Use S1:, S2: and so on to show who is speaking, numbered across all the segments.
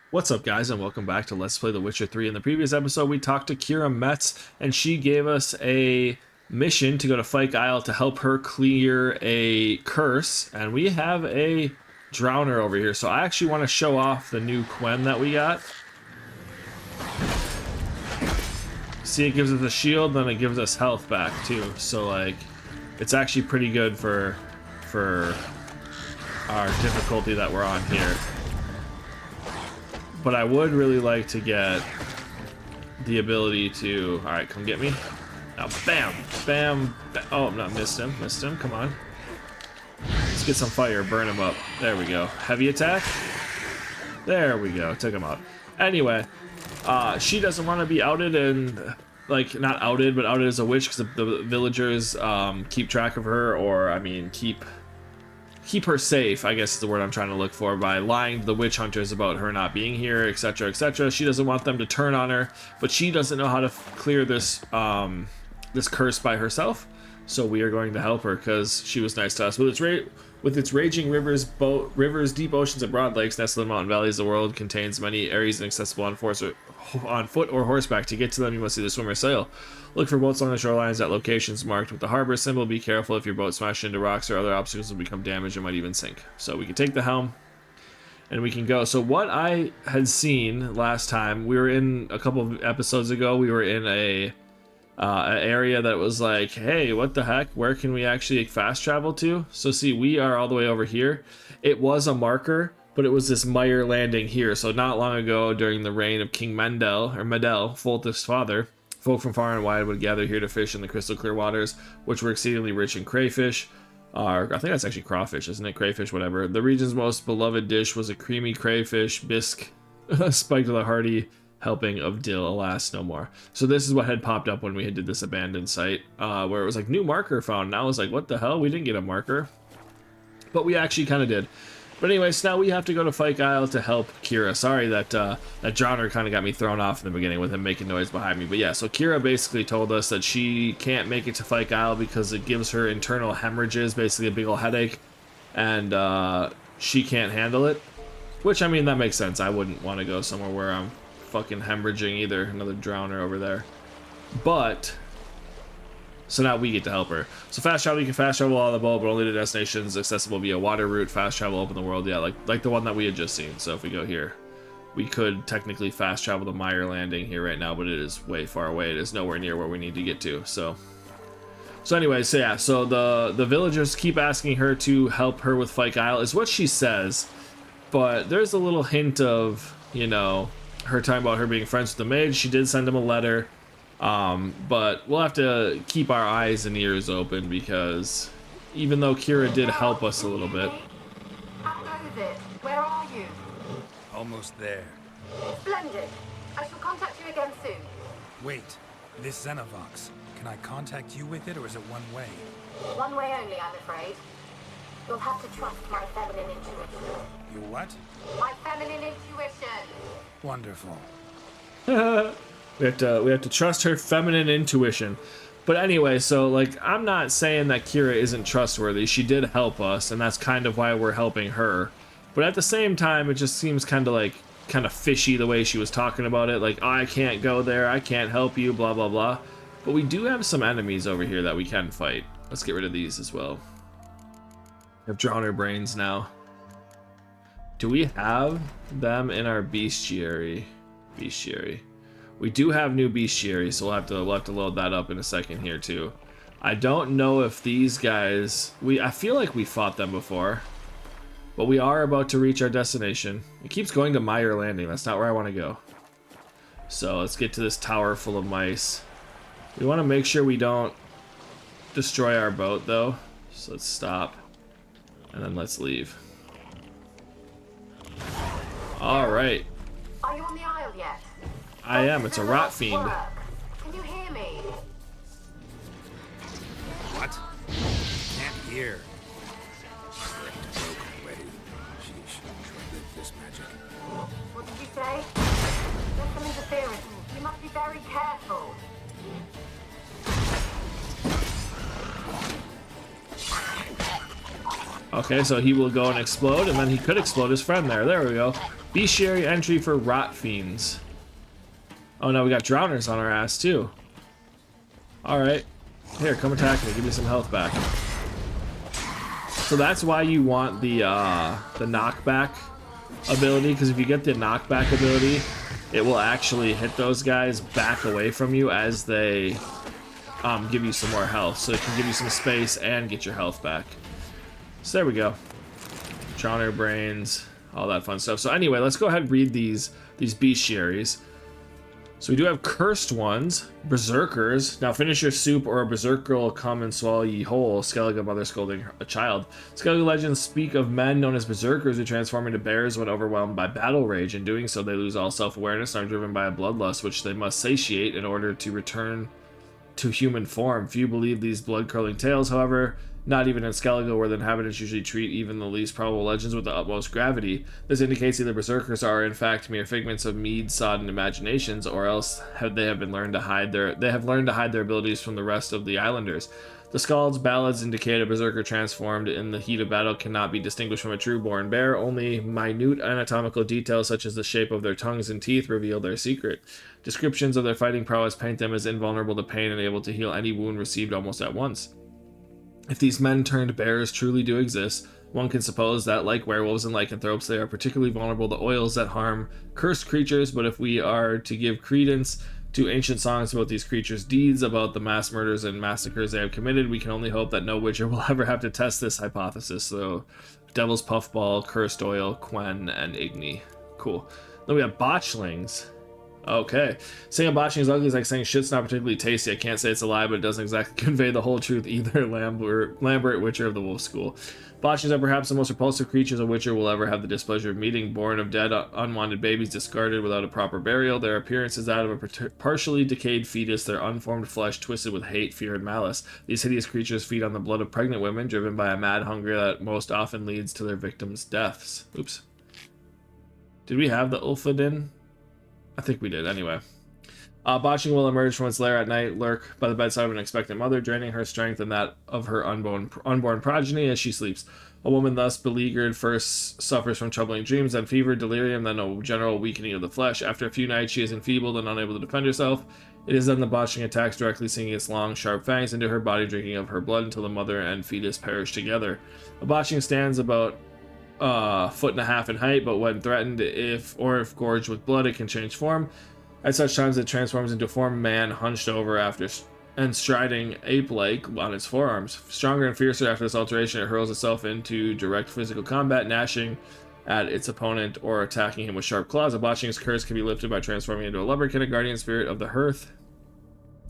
S1: What's up, guys, and welcome back to Let's Play The Witcher 3. In the previous episode, we talked to Keira Metz, and she gave us a mission to go to Fyke Isle to help her clear a curse, and we have a drowner over here. So I actually want to show off the new Quen that we got. See, it gives us a shield, then it gives us health back too. So like, it's actually pretty good for our difficulty that we're on here. But I would really like to get the ability to... Alright, come get me. Now, bam! Bam! Oh, no, missed him. Missed him. Come on. Let's get some fire. Burn him up. There we go. Heavy attack. There we go. Took him out. Anyway, she doesn't want to be outed and... Like, not outed, but outed as a witch because the villagers keep track of her, or, I mean, keep her safe, I guess is the word I'm trying to look for, by lying to the witch hunters about her not being here, etc., etc. She doesn't want them to turn on her, but she doesn't know how to clear this this curse by herself. So we are going to help her because she was nice to us. With its raging rivers, deep oceans, and broad lakes nestled in mountain valleys, the world contains many areas inaccessible on foot or horseback. To get to them, you must either swim or sail. Look for boats along the shorelines at locations marked with the harbor symbol. Be careful if your boat smashes into rocks or other obstacles will become damaged and might even sink. So we can take the helm and we can go. So what I had seen last time, we were in a couple of episodes ago, we were in an area that was like, hey, what the heck? Where can we actually fast travel to? So see, we are all the way over here. It was a marker, but it was this mire landing here. So not long ago, during the reign of King Medel, Foltest's father, folk from far and wide would gather here to fish in the crystal clear waters, which were exceedingly rich in crayfish. I think that's actually crawfish, isn't it? Crayfish, whatever. The region's most beloved dish was a creamy crayfish bisque, spiked with a hearty helping of dill. Alas, no more. So this is what had popped up when we had did this abandoned site, where it was like, new marker found. And I was like, what the hell? We didn't get a marker. But we actually kind of did. But anyways, now we have to go to Fyke Isle to help Keira. Sorry that that drowner kind of got me thrown off in the beginning with him making noise behind me. But yeah, so Keira basically told us that she can't make it to Fyke Isle because it gives her internal hemorrhages, basically a big ol' headache, and she can't handle it. Which, I mean, that makes sense. I wouldn't want to go somewhere where I'm fucking hemorrhaging either. Another drowner over there. But... so now we get to help her. So fast travel, you can fast travel on the boat, but only to destinations accessible via water route. Fast travel open the world, yeah, like the one that we had just seen. So if we go here, we could technically fast travel to Mire Landing here right now, but it is way far away. It is nowhere near where we need to get to. So anyways, so yeah, so the villagers keep asking her to help her with Fyke Isle, is what she says. But there's a little hint of, you know, her talking about her being friends with the mage. She did send him a letter. But we'll have to keep our eyes and ears open because even though Keira did help us a little bit.
S2: How goes it? Where are you?
S3: Almost there.
S2: Splendid. I shall contact you again soon.
S3: Wait, this Xenovox, can I contact you with it or is it one way?
S2: One way only, I'm afraid. You'll have to trust my feminine intuition.
S3: You what?
S2: My feminine intuition.
S3: Wonderful.
S1: We have to trust her feminine intuition. But anyway, so like, I'm not saying that Keira isn't trustworthy. She did help us, and that's kind of why we're helping her. But at the same time, it just seems kind of fishy the way she was talking about it. Like, oh, I can't go there, I can't help you, blah blah blah. But we do have some enemies over here that we can fight. Let's get rid of these as well. We have drowner brains now. Do we have them in our bestiary? We do have new bestiary, so we'll have to load that up in a second here too. I don't know if these guys, I feel like we fought them before, but we are about to reach our destination. It keeps going to Mire Landing. That's not where I want to go. So let's get to this tower full of mice. We want to make sure we don't destroy our boat though. So let's stop and then let's leave. All right.
S2: Are you on the isle yet?
S1: I am. It's a rot fiend.
S2: Can you hear me?
S3: What? Can't hear. Broke already. Sheesh. Short-lived this magic.
S2: What did you say? There's some interference. You must be very careful.
S1: Okay, so he will go and explode, and then he could explode his friend there. There we go. Bestiary entry for Rot Fiends. Oh no, we got Drowners on our ass too. Alright. Here, come attack me. Give me some health back. So that's why you want the knockback ability, because if you get the knockback ability, it will actually hit those guys back away from you as they give you some more health. So it can give you some space and get your health back. So there we go. Drowner brains, all that fun stuff. So anyway, let's go ahead and read these bestiaries. So we do have cursed ones, berserkers. Now finish your soup or a berserker will come and swallow ye whole. Skellige mother scolding a child. Skellige legends speak of men known as berserkers who transform into bears when overwhelmed by battle rage. In doing so, they lose all self-awareness and are driven by a bloodlust which they must satiate in order to return to human form. Few believe these blood-curdling tales, however. Not even in Skellige, where the inhabitants usually treat even the least probable legends with the utmost gravity. This indicates either berserkers are in fact mere figments of mead-sodden imaginations, or else they have learned to hide their abilities from the rest of the islanders. The Skald's ballads indicate a berserker transformed in the heat of battle cannot be distinguished from a true-born bear. Only minute anatomical details such as the shape of their tongues and teeth reveal their secret. Descriptions of their fighting prowess paint them as invulnerable to pain and able to heal any wound received almost at once. If these men-turned-bears truly do exist, one can suppose that, like werewolves and lycanthropes, they are particularly vulnerable to oils that harm cursed creatures, but if we are to give credence to ancient songs about these creatures' deeds, about the mass murders and massacres they have committed, we can only hope that no witcher will ever have to test this hypothesis. So, Devil's Puffball, Cursed Oil, Quen, and Igni. Cool. Then we have Botchlings. Okay. Saying a botching is ugly is like saying shit's not particularly tasty. I can't say it's a lie, but it doesn't exactly convey the whole truth either. Lambert, Witcher of the Wolf School. Botchings are perhaps the most repulsive creatures a Witcher will ever have the displeasure of meeting. Born of dead, unwanted babies discarded without a proper burial. Their appearance is that of a partially decayed fetus, their unformed flesh twisted with hate, fear, and malice. These hideous creatures feed on the blood of pregnant women, driven by a mad hunger that most often leads to their victims' deaths. Oops. Did we have the Ulfadin? I think we did, anyway. Botching will emerge from its lair at night, lurk by the bedside of an expectant mother, draining her strength and that of her unborn progeny as she sleeps. A woman thus beleaguered first suffers from troubling dreams, then fever, delirium, then a general weakening of the flesh. After a few nights, she is enfeebled and unable to defend herself. It is then the botching attacks directly, sinking its long, sharp fangs into her body, drinking of her blood until the mother and fetus perish together. A botching stands about foot and a half in height, but when threatened, if gorged with blood, it can change form. At such times, it transforms into a formed man, hunched over and striding ape-like on its forearms. Stronger and fiercer after this alteration, it hurls itself into direct physical combat, gnashing at its opponent or attacking him with sharp claws. A botching's curse can be lifted by transforming into a lubberkin, a guardian spirit of the hearth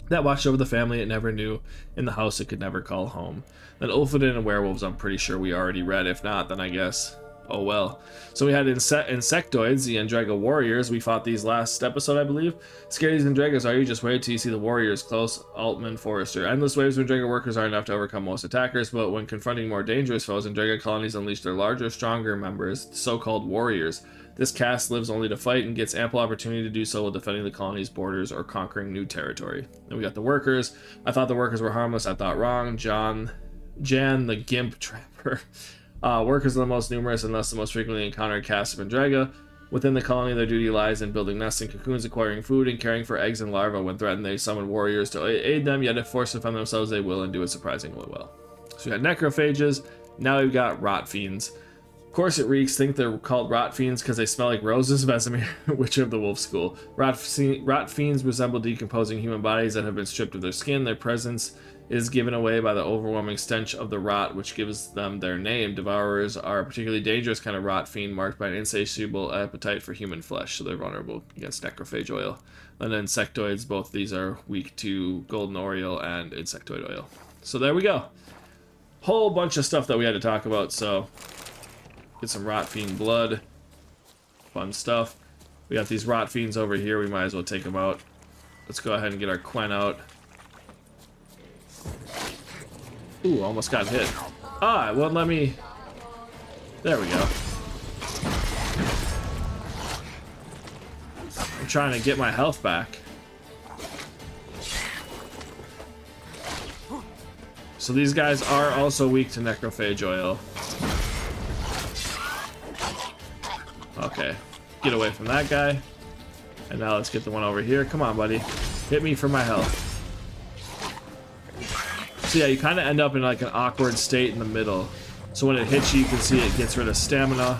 S1: that watched over the family it never knew, in the house it could never call home. Then Ulfadin and werewolves, I'm pretty sure we already read. If not, then I guess, oh well. So we had insectoids, the Endrega warriors. We fought these last episode, I believe. Scare these Endregas, are you? Just wait till you see the warriors. Close, Altman, Forrester. Endless waves of Endrega workers are enough to overcome most attackers, but when confronting more dangerous foes, Endrega colonies unleash their larger, stronger members, the so-called warriors. This caste lives only to fight and gets ample opportunity to do so while defending the colony's borders or conquering new territory. Then we got the workers. I thought the workers were harmless. I thought wrong. Jan the Gimp Trapper. Workers are the most numerous and thus the most frequently encountered caste of Endrega. Within the colony, their duty lies in building nests and cocoons, acquiring food, and caring for eggs and larvae. When threatened, they summon warriors to aid them, yet if forced to defend themselves, they will and do it surprisingly well. So we got necrophages. Now we've got rot fiends. Of course, it reeks. Think they're called rot fiends because they smell like roses. Vesemir, Witcher of the Wolf School. Rot fiends resemble decomposing human bodies that have been stripped of their skin. Their presence is given away by the overwhelming stench of the rot, which gives them their name. Devourers are a particularly dangerous kind of rot fiend marked by an insatiable appetite for human flesh, so they're vulnerable against necrophage oil. And then insectoids, both these are weak to golden oriole and insectoid oil. So there we go. Whole bunch of stuff that we had to talk about, so get some rot fiend blood. Fun stuff. We got these rot fiends over here, we might as well take them out. Let's go ahead and get our Quen out. Ooh, almost got hit. Ah, it won't let me... There we go. I'm trying to get my health back. So these guys are also weak to necrophage oil. Okay. get away from that guy. And now let's get the one over here. Come on, buddy. Hit me for my health. So yeah, you kind of end up in like an awkward state in the middle. So when it hits you, you can see it gets rid of stamina.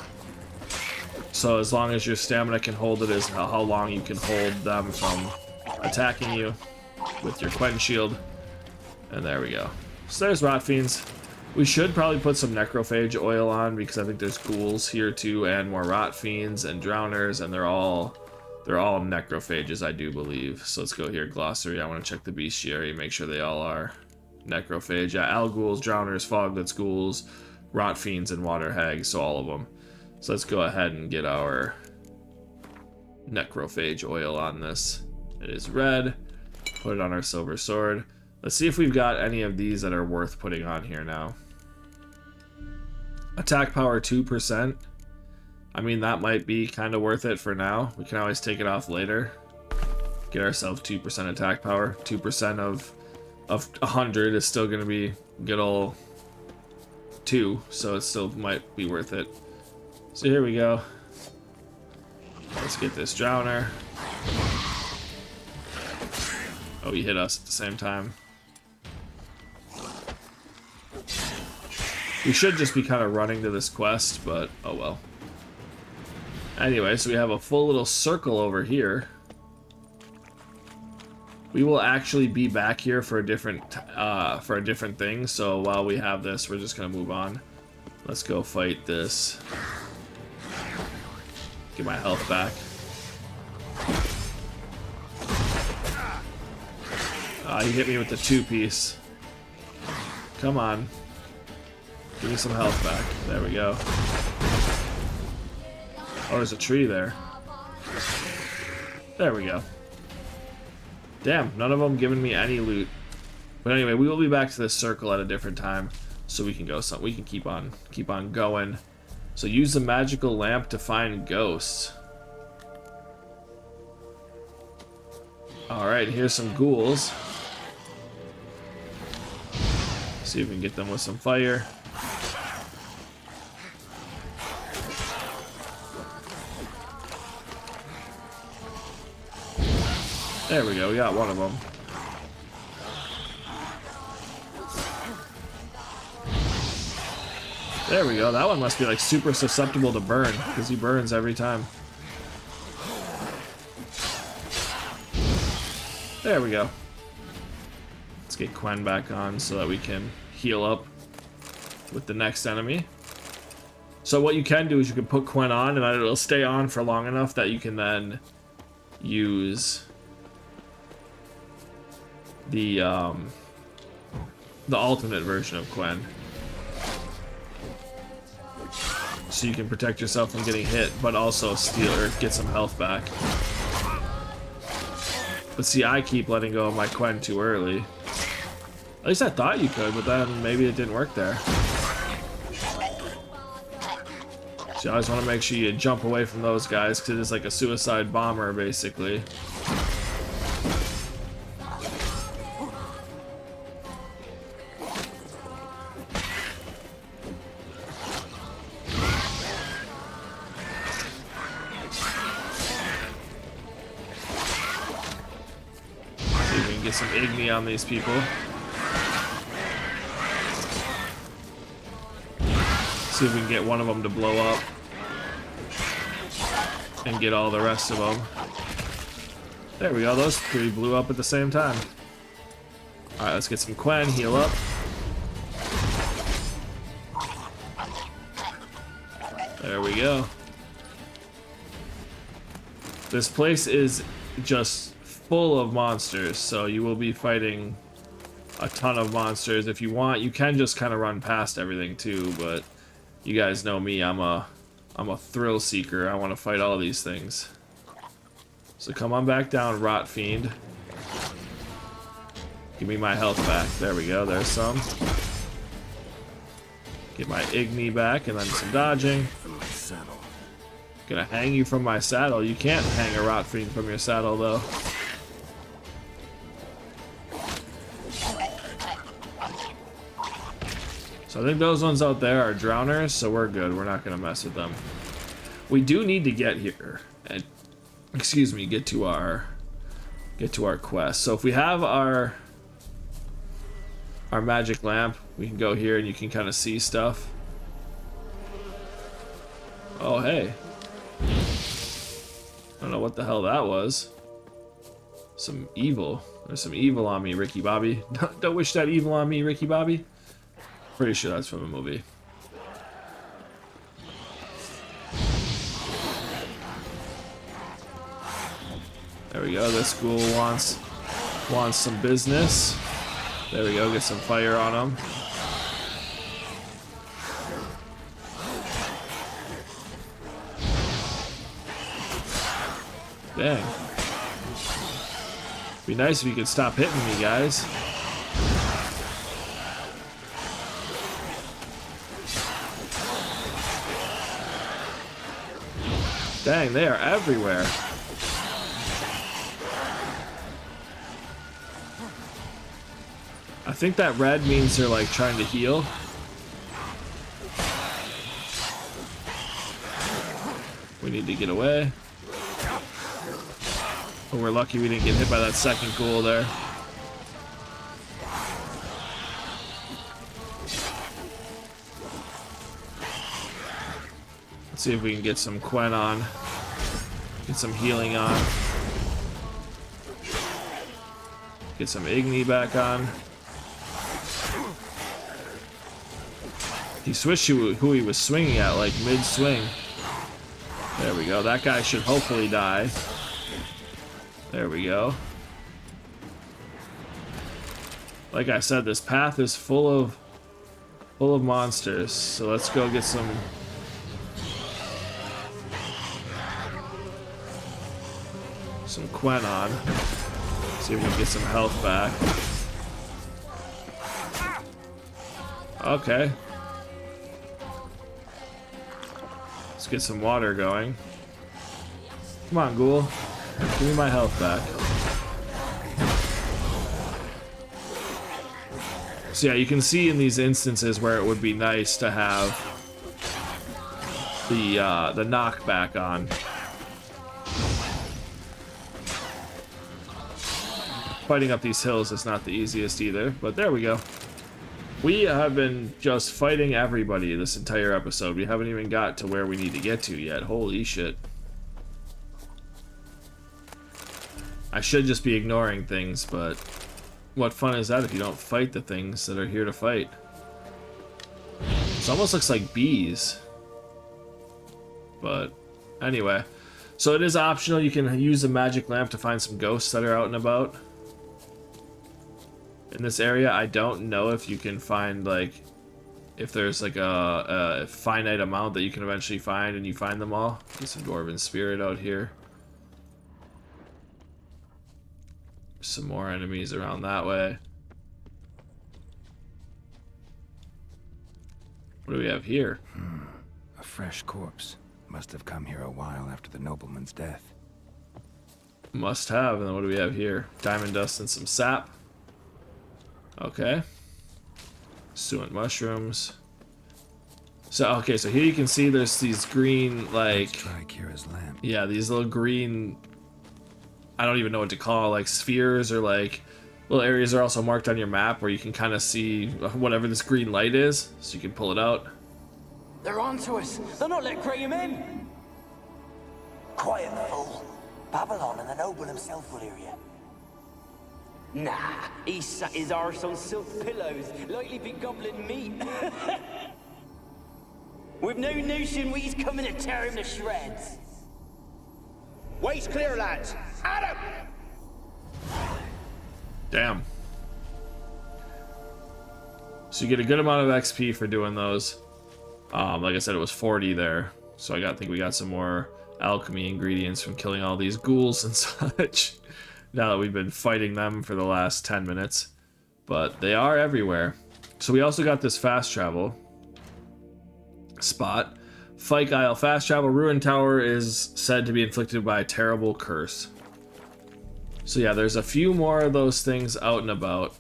S1: So as long as your stamina can hold it is how long you can hold them from attacking you with your Quen shield. And there we go. So there's Rot Fiends. We should probably put some Necrophage oil on because I think there's ghouls here too, and more Rot Fiends and Drowners, and they're all Necrophages, I do believe. So let's go here, Glossary. I want to check the Bestiary, make sure they all are Necrophage. Yeah, Al Ghouls, Drowners, Foglets, Ghouls, Rot Fiends, and Water Hags, so all of them. So let's go ahead and get our Necrophage oil on this. It is red. Put it on our Silver Sword. Let's see if we've got any of these that are worth putting on here now. Attack power 2%. I mean, that might be kind of worth it for now. We can always take it off later. Get ourselves 2% attack power. 2% of 100 is still going to be good old 2, so it still might be worth it. So here we go. Let's get this Drowner. Oh, he hit us at the same time. We should just be kind of running to this quest, but oh well. Anyway, so we have a full little circle over here. We will actually be back here for a different thing. So while we have this, we're just gonna move on. Let's go fight this. Get my health back. He hit me with the 2-piece. Come on. Give me some health back. There we go. Oh, there's a tree there. There we go. Damn, none of them giving me any loot. But anyway, we will be back to this circle at a different time, so we can go. So we can keep on going. So use the magical lamp to find ghosts. All right, here's some ghouls. See if we can get them with some fire. There we go, we got one of them. There we go, that one must be like super susceptible to burn, because he burns every time. There we go. Let's get Quen back on so that we can heal up with the next enemy. So what you can do is you can put Quen on and it'll stay on for long enough that you can then use the alternate version of Quen. So you can protect yourself from getting hit, but also steal or get some health back. But see, I keep letting go of my Quen too early. At least I thought you could, but then maybe it didn't work there. So you always want to make sure you jump away from those guys, because it is like a suicide bomber, basically. See if we can get some Igni on these people. See if we can get one of them to blow up and get all the rest of them. There we go, those three blew up at the same time. Alright, let's get some Quen, heal up. There we go. This place is just full of monsters, so you will be fighting a ton of monsters. If you want, you can just kind of run past everything too, but you guys know me, I'm a thrill seeker. I want to fight all these things. So come on back down, Rot Fiend. Give me my health back. There we go, there's some. Get my Igni back and then some dodging. Gonna hang you from my saddle. You can't hang a Rot Fiend from your saddle though. So I think those ones out there are drowners, so we're good. We're not gonna mess with them. We do need to get here excuse me, get to our quest. So if we have our magic lamp, we can go here and you can kind of see stuff. Oh, hey. I don't know what the hell that was. Some evil. There's some evil on me, Ricky Bobby. Don't wish that evil on me, Ricky Bobby. Pretty sure that's from a movie. There we go. This ghoul wants some business. There we go. Get some fire on him. Dang. Be nice if you could stop hitting me, guys. Dang, they are everywhere. I think that red means they're like trying to heal. We need to get away. But we're lucky we didn't get hit by that second ghoul there. Let's see if we can get some Quen on. Get some healing on. Get some Igni back on. He switched who he was swinging at, like mid-swing. There we go. That guy should hopefully die. There we go. Like I said, this path is full of monsters. So let's go get some Quen on. See if we can get some health back. Okay. Let's get some water going. Come on, ghoul. Give me my health back. So yeah, you can see in these instances where it would be nice to have the knockback on. Fighting up these hills is not the easiest either, but there we go. We have been just fighting everybody this entire episode. We haven't even got to where we need to get to yet. Holy shit. I should just be ignoring things, but what fun is that if you don't fight the things that are here to fight? This almost looks like bees. But anyway. So it is optional. You can use a magic lamp to find some ghosts that are out and about. In this area, I don't know if you can find, like, if there's like a finite amount that you can eventually find and you find them all. Get some Dwarven Spirit out here. Some more enemies around that way. What do we have here?
S4: A fresh corpse. Must have come here a while after the nobleman's death.
S1: Must have. And then what do we have here? Diamond dust and some sap. Okay. Suet mushrooms. So, okay, so here you can see there's these green, like...
S4: Let's try Kira's lamp.
S1: Yeah, these little green... I don't even know what to call, like spheres or like little areas are also marked on your map where you can kind of see whatever this green light is, so you can pull it out.
S5: They're onto us. They're not letting Graham in.
S6: Quiet, fool. Babylon and the noble himself will hear you.
S5: Nah, he sat his arse on silk pillows, likely be gobbling meat. We've no notion he's coming to tear him to shreds.
S6: Way's clear, lads. At him!
S1: Damn. So you get a good amount of XP for doing those. Like I said, it was 40 there. So I think we got some more alchemy ingredients from killing all these ghouls and such. Now that we've been fighting them for the last 10 minutes. But they are everywhere. So we also got this fast travel spot. Fyke Isle fast travel. Ruined Tower is said to be inflicted by a terrible curse. So yeah, there's a few more of those things out and about.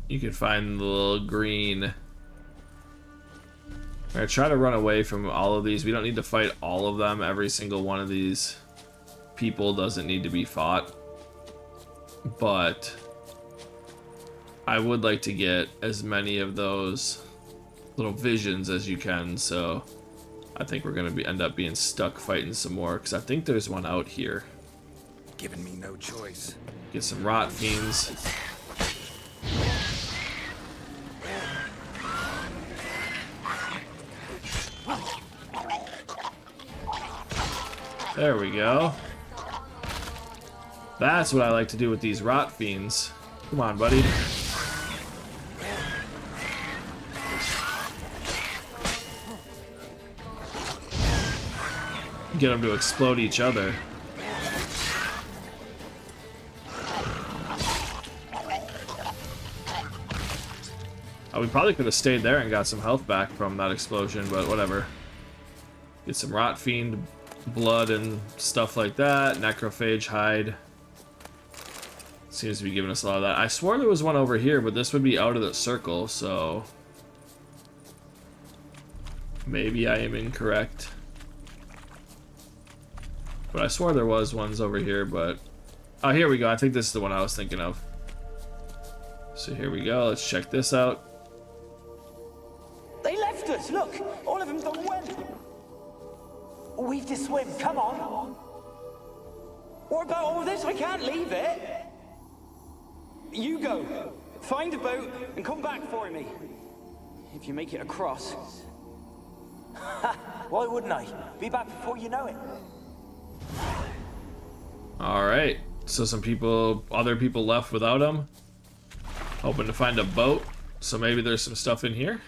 S1: You can find the little green. I'm gonna try to run away from all of these. We don't need to fight all of them, every single one of these people doesn't need to be fought, but I would like to get as many of those little visions as you can, so I think we're gonna end up being stuck fighting some more, because I think there's one out here.
S3: Giving me no choice.
S1: Get some rot fiends. There we go. That's what I like to do with these rot fiends. Come on, buddy. Get them to explode each other. Oh, we probably could have stayed there and got some health back from that explosion, but whatever. Get some rot fiend blood and stuff like that. Necrophage hide. Seems to be giving us a lot of that. I swore there was one over here, but this would be out of the circle, so maybe I am incorrect. But I swore there was ones over here, but oh, here we go. I think this is the one I was thinking of. So here we go. Let's check this out.
S5: They left us. Look, all of them gone went.
S6: We've to swim. Come on.
S5: What about all this? I can't leave it. You go. Find a boat and come back for me. If you make it across.
S6: Why wouldn't I? Be back before you know it.
S1: All right. So some people, other people left without them. Hoping to find a boat. So maybe there's some stuff in here.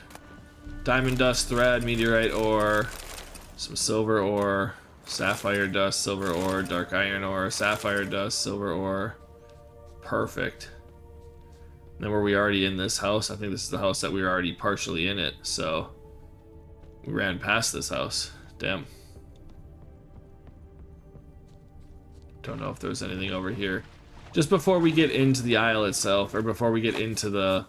S1: Diamond dust, thread, meteorite ore, some silver ore, sapphire dust, silver ore, dark iron ore, sapphire dust, silver ore. Perfect. And then were we already in this house? I think this is the house that we were already partially in it. So we ran past this house. Damn. Don't know if there's anything over here. Just before we get into the isle itself, or before we get into the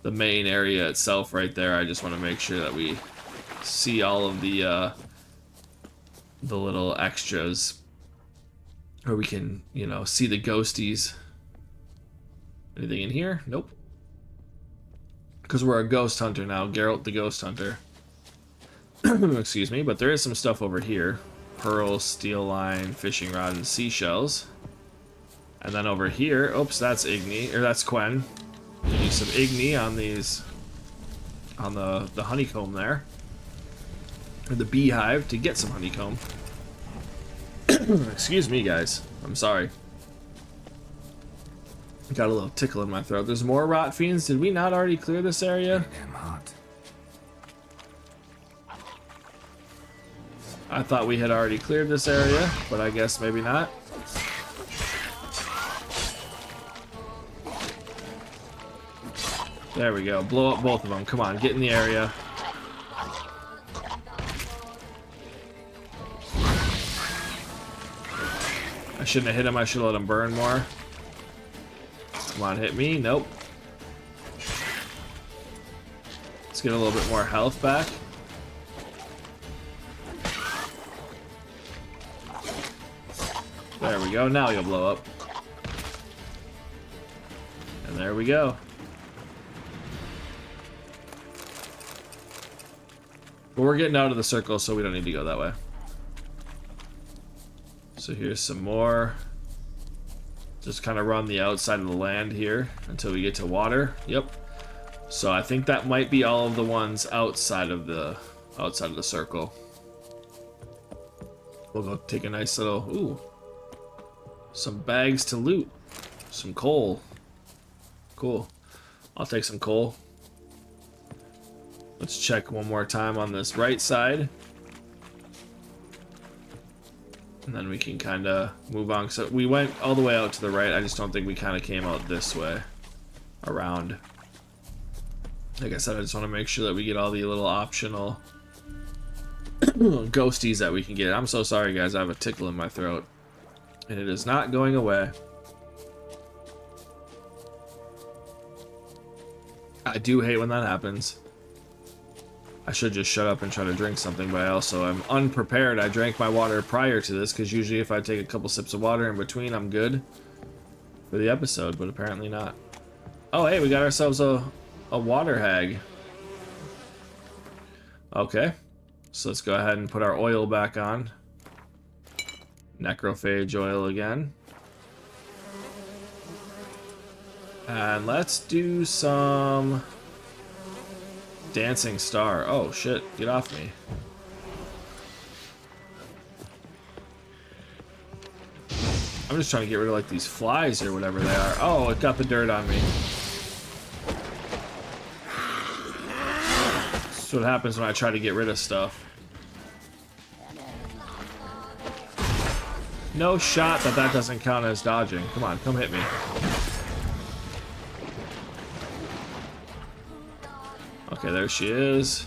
S1: main area itself right there, I just want to make sure that we see all of the little extras, or we can, you know, see the ghosties. Anything in here? Nope. Because we're a ghost hunter now, Geralt the ghost hunter. Excuse me, but there is some stuff over here. Pearls, steel line, fishing rod, and seashells. And then over here, oops, that's Igni, or that's Quen. We need some Igni on these, on the honeycomb there. Or the beehive to get some honeycomb. Excuse me, guys. I'm sorry. Got a little tickle in my throat. There's more rot fiends. Did we not already clear this area?
S4: Damn hot.
S1: I thought we had already cleared this area, but I guess maybe not. There we go. Blow up both of them. Come on, get in the area. I shouldn't have hit him. I should have let him burn more. Come on, hit me. Nope. Let's get a little bit more health back. There we go. Now you'll blow up. And there we go. But we're getting out of the circle, so we don't need to go that way. So here's some more. Just kind of run the outside of the land here until we get to water. Yep. So I think that might be all of the ones outside of the circle. We'll go take a nice little, ooh, some bags to loot. Some coal. Cool. I'll take some coal. Let's check one more time on this right side. And then we can kind of move on. So we went all the way out to the right. I just don't think we kind of came out this way. Around. Like I said, I just want to make sure that we get all the little optional ghosties that we can get. I'm so sorry, guys. I have a tickle in my throat. And it is not going away. I do hate when that happens. I should just shut up and try to drink something, but I also am unprepared. I drank my water prior to this, because usually if I take a couple sips of water in between, I'm good for the episode, but apparently not. Oh, hey, we got ourselves a water hag. Okay, so let's go ahead and put our oil back on. Necrophage oil again. And let's do some dancing star. Oh shit, get off me. I'm just trying to get rid of like these flies or whatever they are. Oh, it got the dirt on me. That's what happens when I try to get rid of stuff. No shot that doesn't count as dodging. Come on, come hit me. Okay, there she is.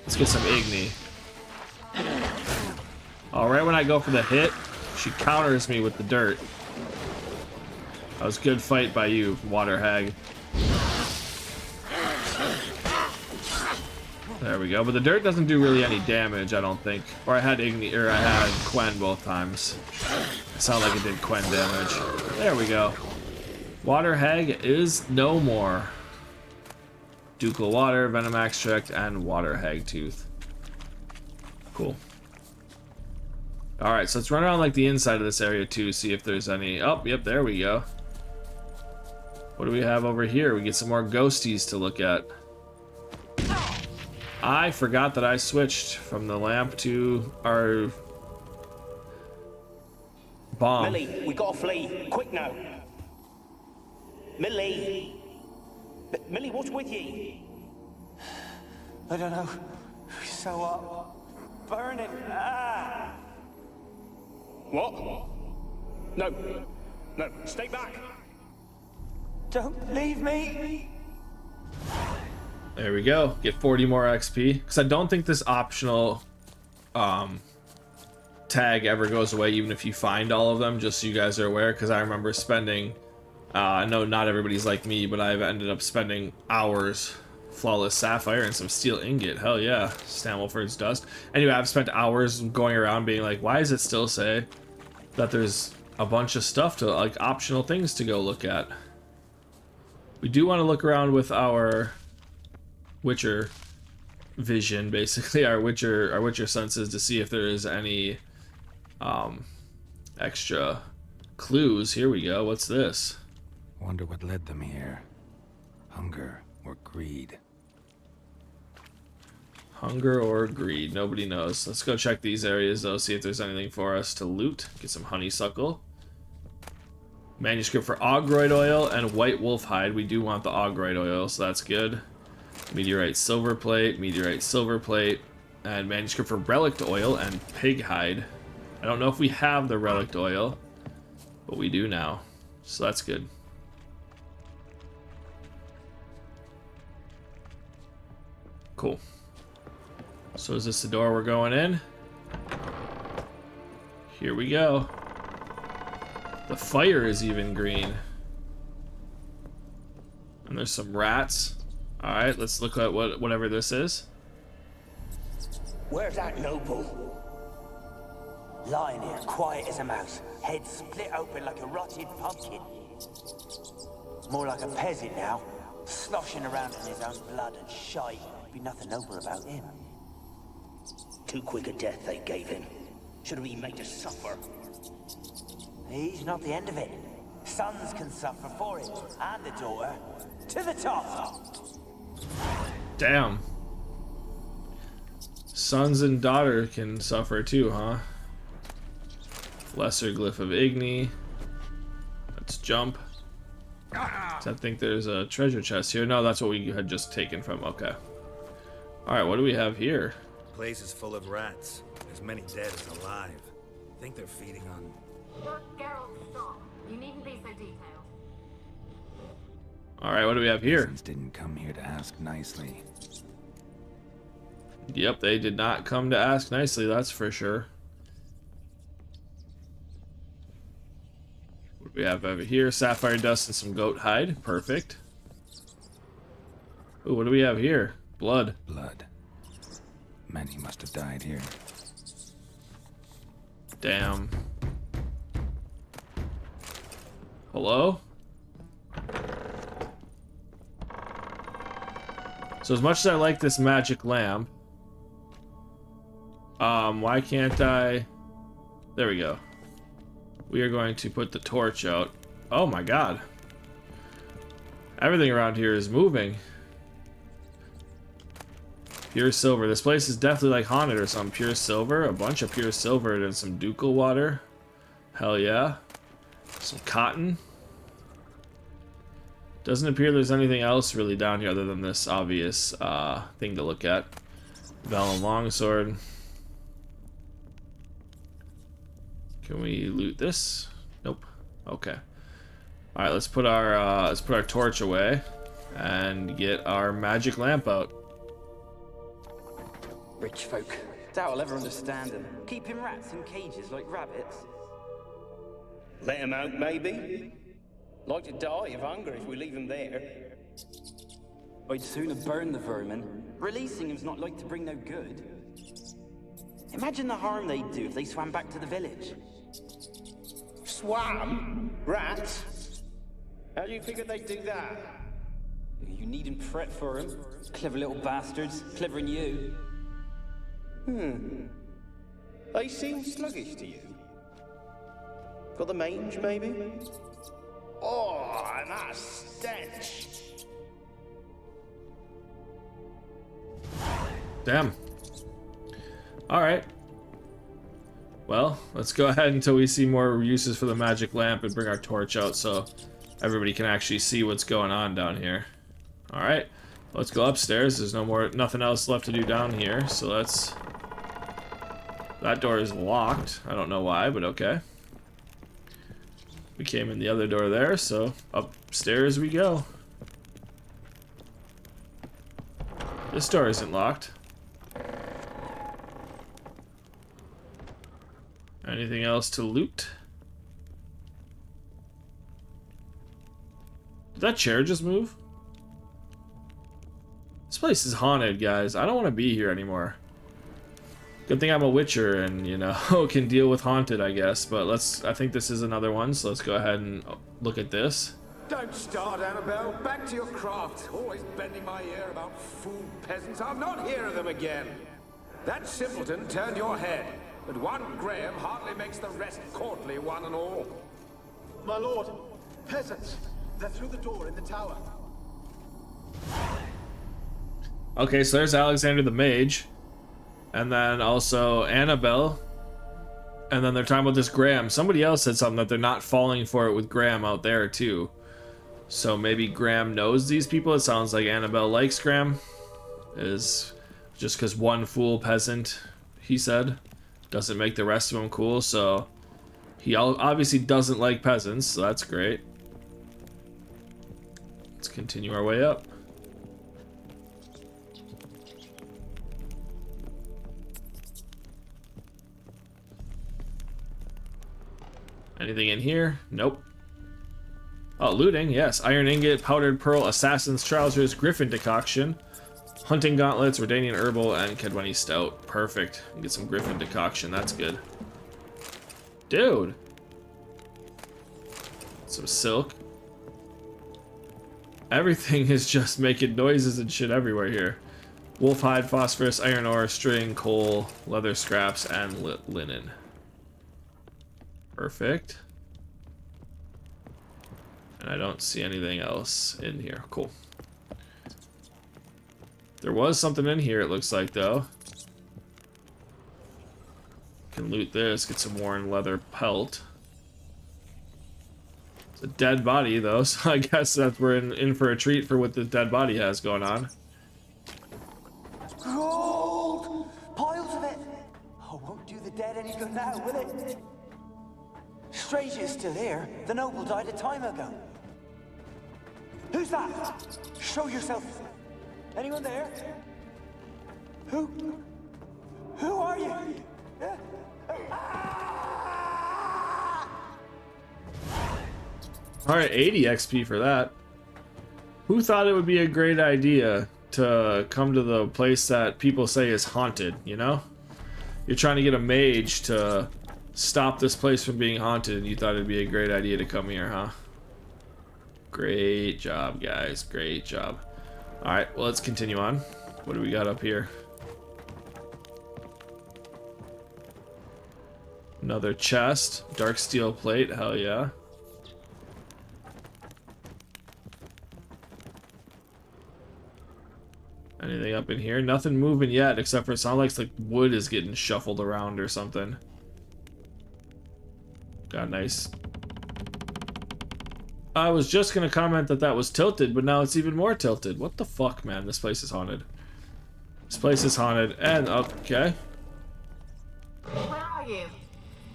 S1: Let's get some Igni. Alright, when I go for the hit, she counters me with the dirt. That was a good fight by you, water hag. There we go, but the dirt doesn't do really any damage, I don't think. Or I had Igni, or I had Quen both times. It sounded like it did Quen damage. There we go. Water hag is no more. Ducal water, venom extract, and water hag tooth. Cool. Alright, so let's run around like the inside of this area too, see if there's any. Oh, yep, there we go. What do we have over here? We get some more ghosties to look at. I forgot that I switched from the lamp to our bomb.
S5: Millie, we gotta flee. Quick now. Millie. Millie, what's with ye?
S6: I don't know. So up. Burning. Ah!
S5: What? No. No, stay back.
S6: Don't leave me.
S1: There we go. Get 40 more XP. Because I don't think this optional tag ever goes away, even if you find all of them, just so you guys are aware. Because I remember spending, I know not everybody's like me, but I've ended up spending hours. Flawless sapphire and some steel ingot. Hell yeah. Stammelford's dust. Anyway, I've spent hours going around being like, why does it still say that there's a bunch of stuff to, like, optional things to go look at? We do want to look around with our Witcher vision, basically, our Witcher senses, to see if there is any extra clues. Here we go. What's this?
S4: Wonder what led them here. Hunger or greed?
S1: Hunger or greed? Nobody knows. Let's go check these areas, though, see if there's anything for us to loot. Get some honeysuckle. Manuscript for Augroid oil and white wolf hide. We do want the Augroid oil, so that's good. Meteorite silver plate, and manuscript for relict oil and pig hide. I don't know if we have the relict oil, but we do now, so that's good. Cool. So is this the door we're going in? Here we go. The fire is even green. And there's some rats. Alright, let's look at whatever this is.
S6: Where's that noble? Lying here, quiet as a mouse, head split open like a rotted pumpkin. More like a peasant now, sloshing around in his own blood and shite. Be nothing noble about him.
S5: Too quick a death they gave him. Should have been made to suffer.
S6: He's not the end of it. Sons can suffer for it, and the daughter. To the top!
S1: Damn. Sons and daughter can suffer too, huh? Lesser glyph of Igni. Let's jump. I think there's a treasure chest here. No, that's what we had just taken from. Okay. Alright, what do we have here?
S3: Place is full of rats. As many dead as alive. Think they're feeding on...
S2: Geralt, stop. You needn't be so detailed.
S1: Alright, what do we have here?
S4: Peasants didn't come here to ask nicely.
S1: Yep, they did not come to ask nicely, that's for sure. What do we have over here? Sapphire dust and some goat hide. Perfect. Ooh, what do we have here? Blood.
S4: Blood. Many must have died here.
S1: Damn. Hello? So as much as I like this magic lamp, why can't I? There we go. We are going to put the torch out. Oh my god. Everything around here is moving. Pure silver. This place is definitely like haunted or something. Pure silver. A bunch of pure silver and some ducal water. Hell yeah. Some cotton. Doesn't appear there's anything else really down here other than this obvious thing to look at. Vellum longsword. Can we loot this? Nope. Okay. All right, let's put our torch away and get our magic lamp out.
S5: Rich folk. Doubt I'll ever understand them. Keeping rats in cages like rabbits.
S7: Let him out, maybe? Like to die of hunger if we leave him there.
S5: I'd sooner burn the vermin. Releasing him's not like to bring no good. Imagine the harm they'd do if they swam back to the village.
S7: Swam? Rats? How do you figure they'd do that?
S5: You needn't fret for him. Clever little bastards. Clever than you.
S7: They seem sluggish to you. Got the mange, maybe? Oh, and that stench!
S1: Damn. Alright. Well, let's go ahead until we see more uses for the magic lamp and bring our torch out so everybody can actually see what's going on down here. Alright. Let's go upstairs. There's nothing else left to do down here, so let's... That door is locked. I don't know why, but okay. We came in the other door there, so upstairs we go. This door isn't locked. Anything else to loot? Did that chair just move? This place is haunted, guys. I don't want to be here anymore. Good thing I'm a witcher and, you know, can deal with haunted, I guess. But I think this is another one, so let's go ahead and look at this.
S8: Don't start, Annabelle. Back to your craft. Always bending my ear about fool peasants. I'll not hear of them again. That simpleton turned your head, but one Graham hardly makes the rest courtly, one and all.
S9: My lord, peasants. They're through the door in the tower.
S1: Okay, so there's Alexander the Mage. And then also Annabelle. And then they're talking about this Graham. Somebody else said something that they're not falling for it with Graham out there too. So maybe Graham knows these people. It sounds like Annabelle likes Graham. Is just because one fool peasant, he said, doesn't make the rest of them cool. So he obviously doesn't like peasants. So that's great. Let's continue our way up. Anything in here? Nope. Oh, looting, yes. Iron ingot, powdered pearl, assassin's trousers, griffin decoction, hunting gauntlets, Redanian herbal, and Kedwani stout. Perfect. Get some griffin decoction, that's good. Dude. Some silk. Everything is just making noises and shit everywhere here. Wolf hide, phosphorus, iron ore, string, coal, leather scraps, and linen. Perfect. And I don't see anything else in here. Cool. There was something in here, it looks like, though. Can loot this, get some worn leather pelt. It's a dead body, though, so I guess that we're in for a treat for what the dead body has going on.
S6: Gold! Piles of it! Oh, won't do the dead any good now, will it? Strange it's still here. The noble died a time ago. Who's that? Show yourself. Anyone there? Who are you?
S1: Alright, 80 XP for that. Who thought it would be a great idea to come to the place that people say is haunted, you know? You're trying to get a mage to stop this place from being haunted, and you thought it'd be a great idea to come here, huh? Great job, guys. Great job. Alright, well, let's continue on. What do we got up here? Another chest. Dark steel plate. Hell yeah. Anything up in here? Nothing moving yet, except for it sounds like wood is getting shuffled around or something. Got nice. I was just gonna comment that that was tilted, but now it's even more tilted. What the fuck, man? This place is haunted. This place is haunted, and okay.
S2: Where are you?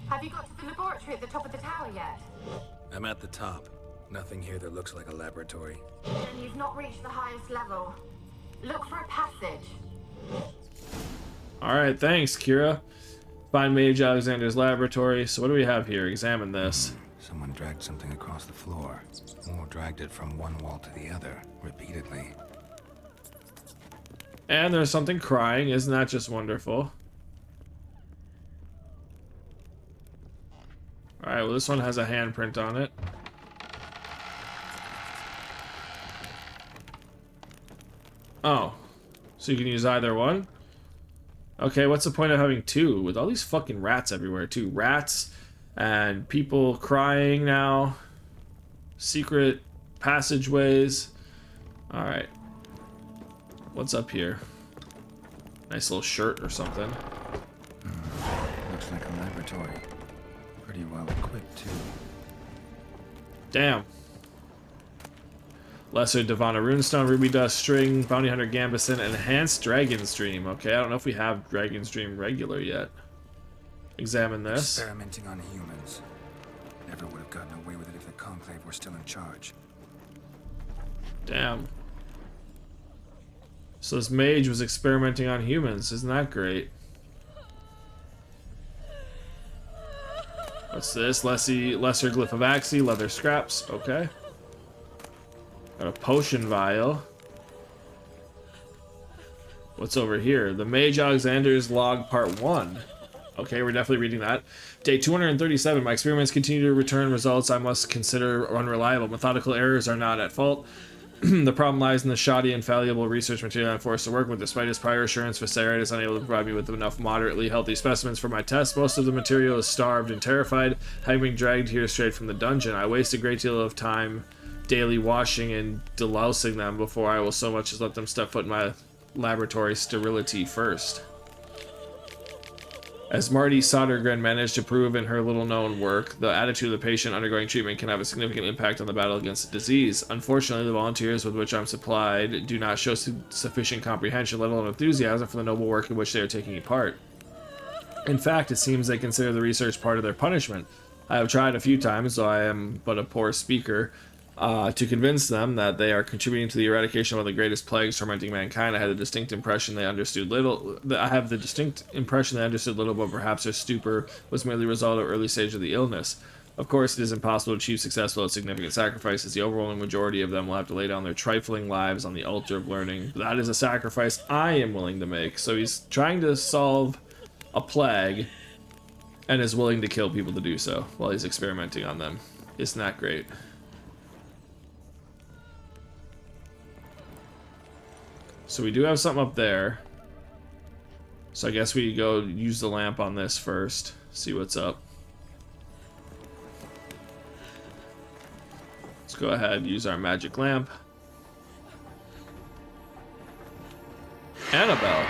S2: Have you got to the laboratory at the top of the tower yet?
S4: I'm at the top. Nothing here that looks like a laboratory.
S2: Then you've not reached the highest level. Look for a passage.
S1: Alright, thanks, Keira. Find Mage Alexander's laboratory. So what do we have here? Examine this.
S4: Someone dragged something across the floor, or dragged it from one wall to the other, repeatedly.
S1: And there's something crying. Isn't that just wonderful? Alright, well, this one has a handprint on it. Oh. So you can use either one? Okay, what's the point of having two? With all these fucking rats everywhere, too. Rats and people crying now. Secret passageways. Alright. What's up here? Nice little shirt or something.
S4: Looks like a laboratory. Pretty well equipped, too.
S1: Damn. Lesser Divana Runestone, Ruby Dust String, Bounty Hunter Gambison, Enhanced Dragon's Dream. Okay, I don't know if we have Dragon's Dream regular yet. Examine this.
S4: Experimenting on humans. Never would have gotten away with it if the Conclave were still in charge.
S1: Damn. So this mage was experimenting on humans. Isn't that great? What's this? Lesser Glyph of Axie, leather scraps. Okay. Got a potion vial. What's over here? The Mage Alexander's Log Part 1. Okay, we're definitely reading that. Day 237. My experiments continue to return results I must consider unreliable. Methodical errors are not at fault. The problem lies in the shoddy and fallible research material I'm forced to work with. Despite his prior assurance, Viscera is unable to provide me with enough moderately healthy specimens for my tests. Most of the material is starved and terrified, having been dragged here straight from the dungeon. I waste a great deal of time daily washing and delousing them before I will so much as let them step foot in my laboratory sterility first. As Marty Sodergren managed to prove in her little-known work, the attitude of the patient undergoing treatment can have a significant impact on the battle against the disease. Unfortunately, the volunteers with which I'm supplied do not show sufficient comprehension, let alone enthusiasm, for the noble work in which they are taking part. In fact, it seems they consider the research part of their punishment. I have tried a few times, though I am but a poor speaker, to convince them that they are contributing to the eradication of one of the greatest plagues tormenting mankind. I have the distinct impression they understood little, but perhaps their stupor was merely a result of early stage of the illness. Of course, it is impossible to achieve success without significant sacrifices. The overwhelming majority of them will have to lay down their trifling lives on the altar of learning. That is a sacrifice I am willing to make. So he's trying to solve a plague and is willing to kill people to do so while he's experimenting on them. Isn't that great? So we do have something up there. So I guess we go use the lamp on this first. See what's up. Let's go ahead and use our magic lamp. Annabelle.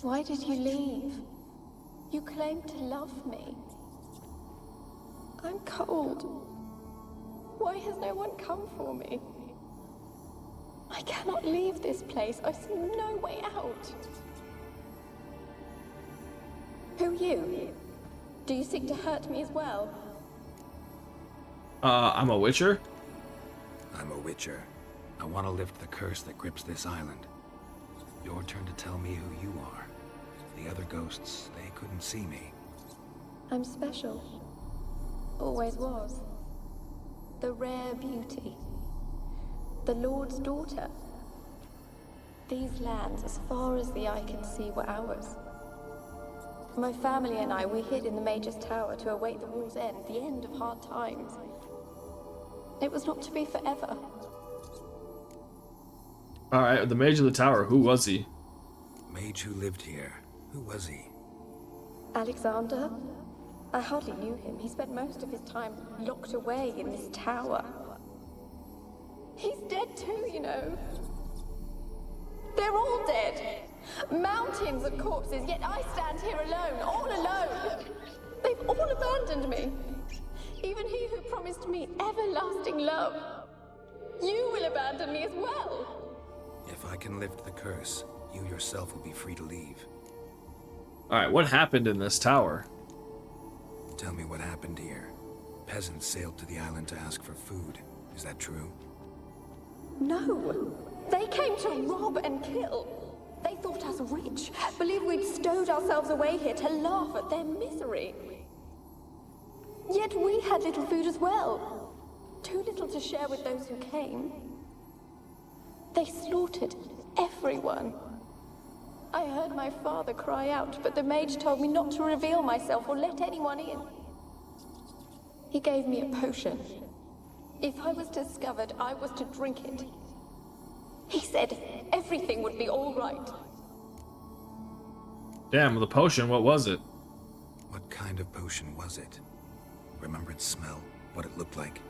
S10: Why did you leave? You claimed to love me. I'm cold. Why has no one come for me? I cannot leave this place. I see no way out. Who are you? Do you seek to hurt me as well?
S1: I'm a witcher?
S4: I'm a witcher. I want to lift the curse that grips this island. Your turn to tell me who you are. The other ghosts, they couldn't see me.
S10: I'm special. always was. The rare beauty. The Lord's daughter. These lands, as far as the eye can see, were ours. My family and I, we hid in the Mage's Tower to await the war's end, the end of hard times. It was not to be forever.
S1: Alright, the Mage of the Tower, who was he?
S4: Mage who lived here. Who was he?
S10: Alexander? I hardly knew him. He spent most of his time locked away in this tower. He's dead too, you know. They're all dead. Mountains of corpses, yet I stand here alone, all alone. They've all abandoned me. Even he who promised me everlasting love. You will abandon me as well.
S4: If I can lift the curse, you yourself will be free to leave.
S1: Alright, what happened in this tower?
S4: Tell me what happened here. Peasants sailed to the island to ask for food. Is that true?
S10: No. They came to rob and kill. They thought us rich, believed we'd stowed ourselves away here to laugh at their misery. Yet we had little food as well. Too little to share with those who came. They slaughtered everyone. I heard my father cry out, but the mage told me not to reveal myself or let anyone in. He gave me a potion. If I was discovered, I was to drink it. He said everything would be all right.
S1: Damn, the potion, what was it?
S4: What kind of potion was it? Remember its smell? What it looked like?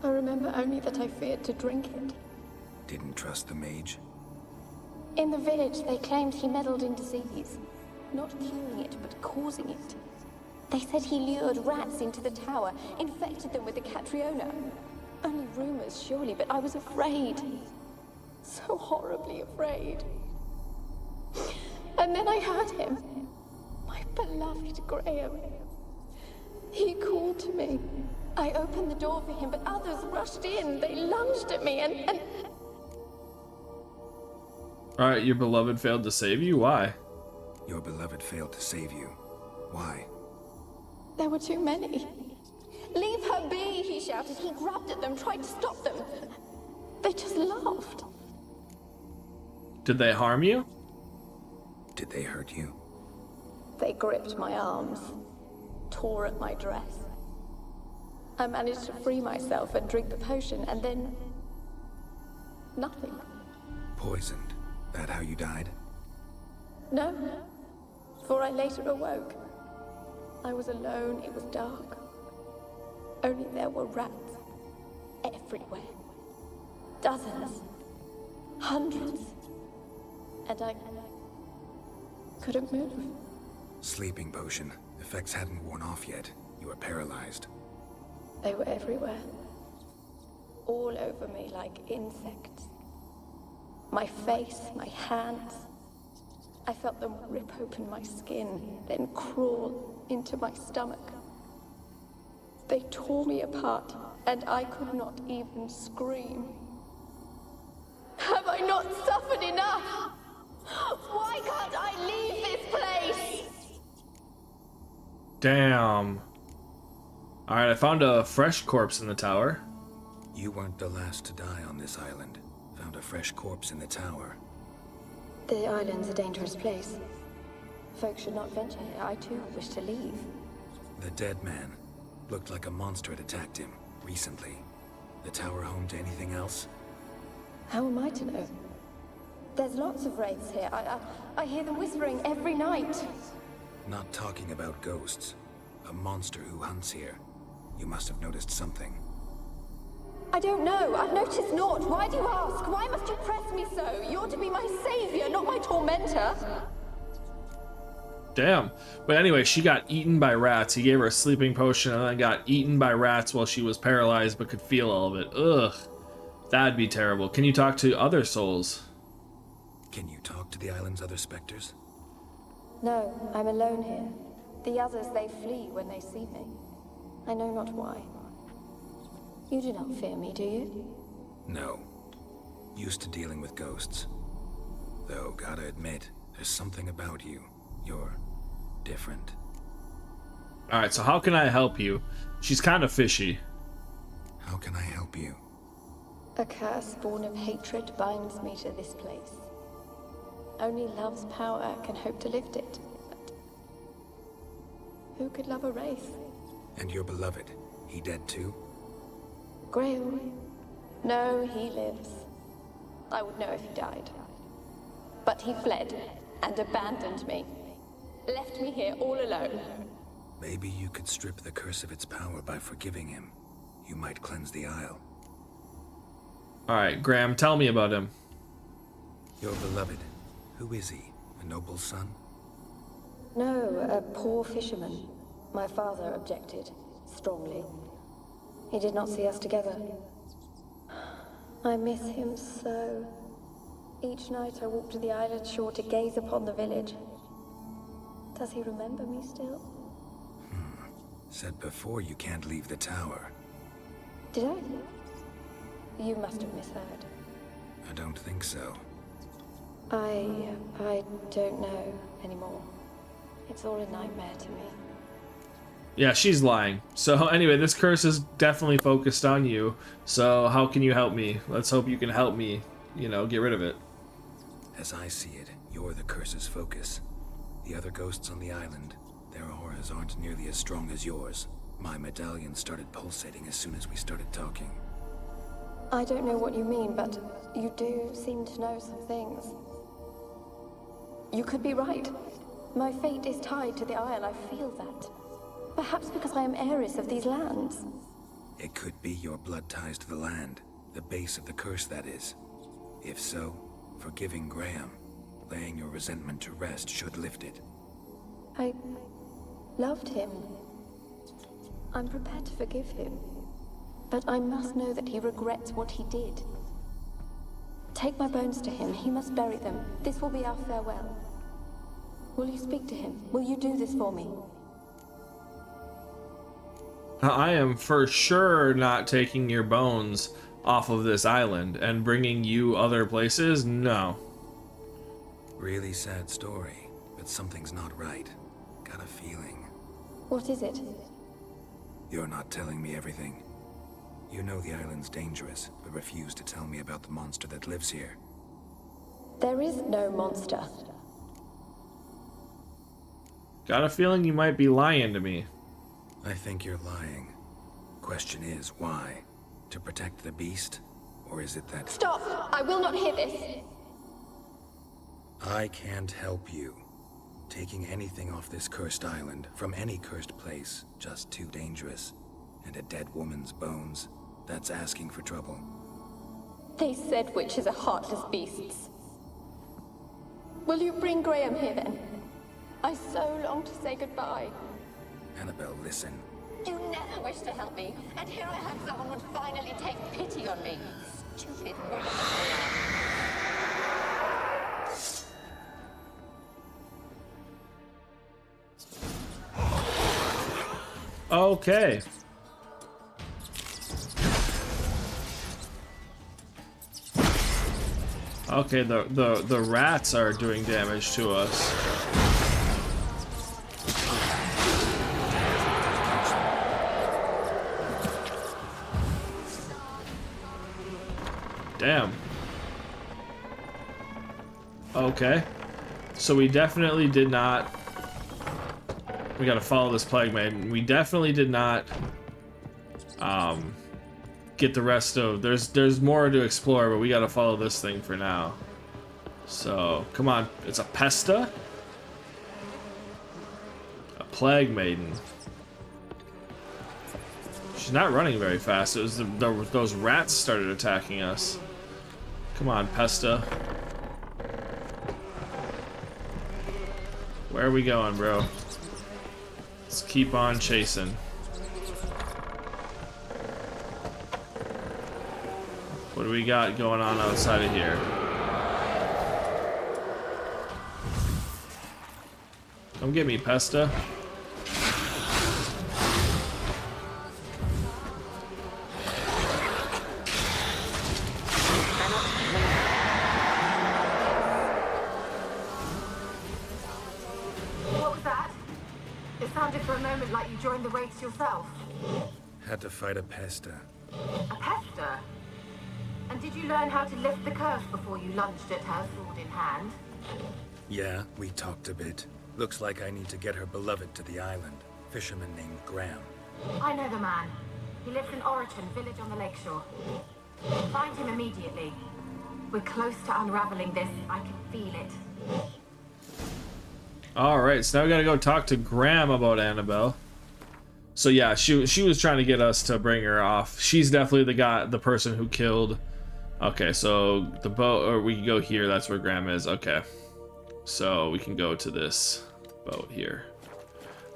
S10: I remember only that I feared to drink it.
S4: Didn't trust the mage?
S10: In the village, they claimed he meddled in disease. Not curing it, but causing it. They said he lured rats into the tower, infected them with the Catriona. Only rumors, surely, but I was afraid. So horribly afraid. And then I heard him. My beloved Graham. He called to me. I opened the door for him, but others rushed in. They lunged at me and...
S1: Alright, your beloved failed to save you? Why?
S4: Your beloved failed to save you. Why?
S10: There were too many. Leave her be, he shouted. He grabbed at them, tried to stop them. They just laughed.
S1: Did they harm you?
S4: Did they hurt you?
S10: They gripped my arms, tore at my dress. I managed to free myself and drink the potion, and then... nothing.
S4: Poisoned. That how you died?
S10: No, for I later awoke. I was alone, it was dark. Only there were rats. Everywhere. Dozens. Hundreds. And I couldn't move.
S4: Sleeping potion. Effects hadn't worn off yet. You were paralyzed.
S10: They were everywhere. All over me like insects. My face, my hands. I felt them rip open my skin, then crawl into my stomach. They tore me apart, and I could not even scream. Have I not suffered enough? Why can't I leave this place?
S1: Damn. Alright, I found a fresh corpse in the tower.
S4: You weren't the last to die on this island. Found a fresh corpse in the tower.
S10: The island's a dangerous place. Folks should not venture here. I too wish to leave.
S4: The dead man. Looked like a monster had attacked him, recently. The tower home to anything else?
S10: How am I to know? There's lots of wraiths here. I hear them whispering every night.
S4: Not talking about ghosts. A monster who hunts here. You must have noticed something.
S10: I don't know. I've noticed naught. Why do you ask? Why must you press me so? You're to be my savior, not my tormentor.
S1: Damn. But anyway, she got eaten by rats. He gave her a sleeping potion and then got eaten by rats while she was paralyzed but could feel all of it. Ugh. That'd be terrible. Can you talk to other souls?
S4: Can you talk to the island's other specters?
S10: No, I'm alone here. The others, they flee when they see me. I know not why. You do not fear me, do you?
S4: No. Used to dealing with ghosts. Though, gotta admit, there's something about you. You're different.
S1: Alright, so how can I help you? She's kind of fishy.
S4: How can I help you?
S10: A curse born of hatred binds me to this place. Only love's power can hope to lift it. But who could love a wraith?
S4: And your beloved, he dead too?
S10: Graham? No, he lives. I would know if he died. But he fled and abandoned me. Left me here all alone.
S4: Maybe you could strip the curse of its power by forgiving him. You might cleanse the Isle.
S1: Alright, Graham, tell me about him.
S4: Your beloved, who is he? A noble son?
S10: No, a poor fisherman. My father objected, strongly. He did not see us together. I miss him so. Each night I walk to the island shore to gaze upon the village. Does he remember me still?
S4: Said before you can't leave the tower.
S10: Did I? You must have misheard.
S4: I don't think so.
S10: I don't know anymore. It's all a nightmare to me.
S1: Yeah, she's lying. So anyway, this curse is definitely focused on you. So how can you help me? Let's hope you can help me, you know, get rid of it.
S4: As I see it, you're the curse's focus. The other ghosts on the island, their auras aren't nearly as strong as yours. My medallion started pulsating as soon as we started talking.
S10: I don't know what you mean, but you do seem to know some things. You could be right. My fate is tied to the Isle, I feel that. Perhaps because I am heiress of these lands.
S4: It could be your blood ties to the land, the base of the curse, that is. If so, forgiving Graham, laying your resentment to rest should lift it.
S10: I loved him. I'm prepared to forgive him. But I must know that he regrets what he did. Take my bones to him. He must bury them. This will be our farewell. Will you speak to him? Will you do this for me?
S1: I am for sure not taking your bones off of this island and bringing you other places. No.
S4: Really sad story, but something's not right. Got a feeling.
S10: What is it?
S4: You're not telling me everything. You know the island's dangerous, but refuse to tell me about the monster that lives here.
S10: There is no monster.
S1: Got a feeling you might be lying to me.
S4: I think you're lying. Question is, why? To protect the beast? Or is it that...
S10: Stop! I will not hear this!
S4: I can't help you. Taking anything off this cursed island, from any cursed place, just too dangerous. And a dead woman's bones, that's asking for trouble.
S10: They said witches are heartless beasts. Will you bring Graham here then? I so long to say goodbye.
S4: Annabelle, listen.
S2: You never wish to help me, and here I have someone would finally take pity on me. Stupid woman.
S1: Okay. Okay, the rats are doing damage to us. Damn. Okay. So we definitely did not... We gotta follow this plague maiden. We definitely did not get the rest of... There's more to explore, but we gotta follow this thing for now. So, come on. It's a Pesta? A plague maiden. She's not running very fast. It was those rats started attacking us. Come on, Pesta. Where are we going, bro? Let's keep on chasing. What do we got going on outside of here? Come get me, Pesta.
S2: What was that? Is
S11: sounded for a moment like you joined the Wraiths yourself.
S4: Had to fight a pester.
S11: A pester? And did you learn how to lift the curse before you lunged at her, sword in hand?
S4: Yeah, we talked a bit. Looks like I need to get her beloved to the island. Fisherman named Graham.
S11: I know the man. He lives in Oriton, village on the lakeshore. Find him immediately. We're close to unraveling this. I can feel it.
S1: Alright, so now we gotta go talk to Graham about Annabelle. So yeah, she was trying to get us to bring her off. She's definitely the person who killed. Okay, so the boat, or we can go here, that's where Graham is. Okay. So we can go to this boat here.